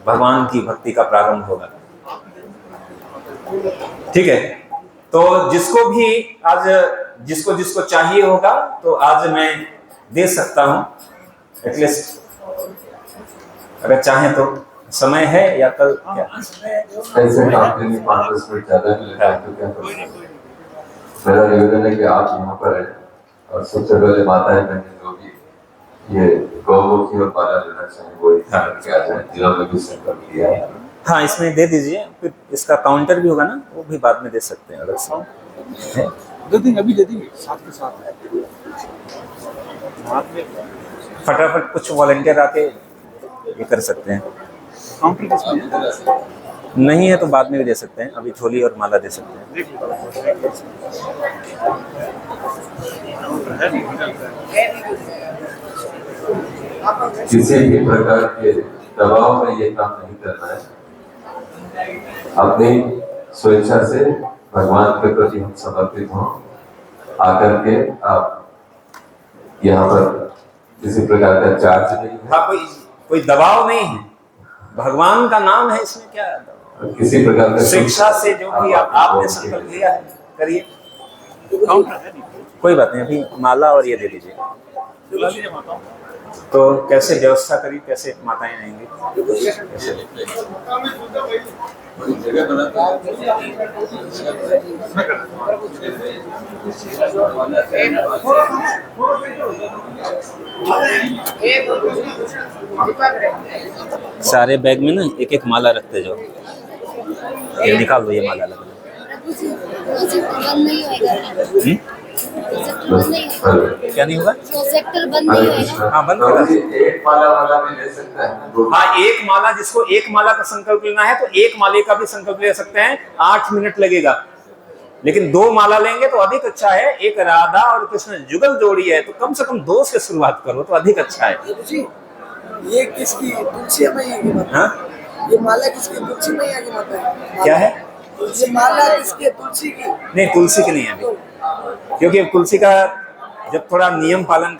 भगवान की भक्ति का प्रारंभ होगा। ठीक है, तो जिसको भी आज, जिसको जिसको चाहिए होगा तो आज मैं दे सकता हूं, एटलीस्ट अगर चाहें तो। समय है या कल क्या? ऐसे आपके लिए 5-10 मिनट ज्यादा भी लगा तो क्या करोगे? मेरा निवेदन है कि आप यहाँ पर आए, और सबसे पहले माताएं बहनें जो भी ये गौमुखी और माला लेना चाहें वो क्या है, जिन्होंने भी संकल्प किया है। हाँ, इसमें दे दीजिए, फिर इसका काउंटर भी होगा ना, वो भी बाद में दे सकते हैं अलग से। दे देंगे, अभी दे देंगे, साथ के साथ फटाफट कुछ वॉलंटियर आके ये कर सकते हैं। काउंटर किसमें है? नहीं है तो बाद में भी दे सकते हैं, अभी झोली और माला दे सकते हैं। देख लो। किसी भी प्रकार के दबाव में ये काम नहीं करना है। अपनी स्वेच्छा से भगवान के प्रति हम समर्पित हों। आकर के आप यहाँ पर किसी प्रकार का चार्ज नहीं है, हाँ, कोई दबाव नहीं है, भगवान का नाम है, इसमें क्या है? किसी प्रकार का शिक्षा से जो भी आपने संकल्प लिया है करिए। काउंटर है नहीं। कोई बात नहीं, अभी माला और ये दे दीजिए। चला लीजिए माता। तो कैसे व्यवस्था करी, कैसे माताएं आएंगी? सारे बैग में ना एक एक माला रखते जाओ। ये निकाल दो, ये माला लगा। क्या नहीं होगा? प्रोजेक्टर बंद नहीं होएगा। हाँ, बंद होगा। एक माला वाला भी ले सकता है। हाँ, एक माला, जिसको एक माला का संकल्प लेना है तो एक माले का भी संकल्प ले सकते हैं। 8 मिनट लगेगा, लेकिन 2 माला लेंगे तो अधिक अच्छा है। एक राधा और कृष्ण जुगल जोड़ी है, तो कम से कम 2 से शुरुआत करो तो अधिक अच्छा है। ये किसकी? तुलसी मैया की माता। हाँ, ये माला किसकी? तुलसी मैया की माता है। क्या है? ये माला किसकी? तुलसी की। नहीं, तुलसी की नहीं है अभी, क्योंकि तुलसी का जब थोड़ा नियम पालन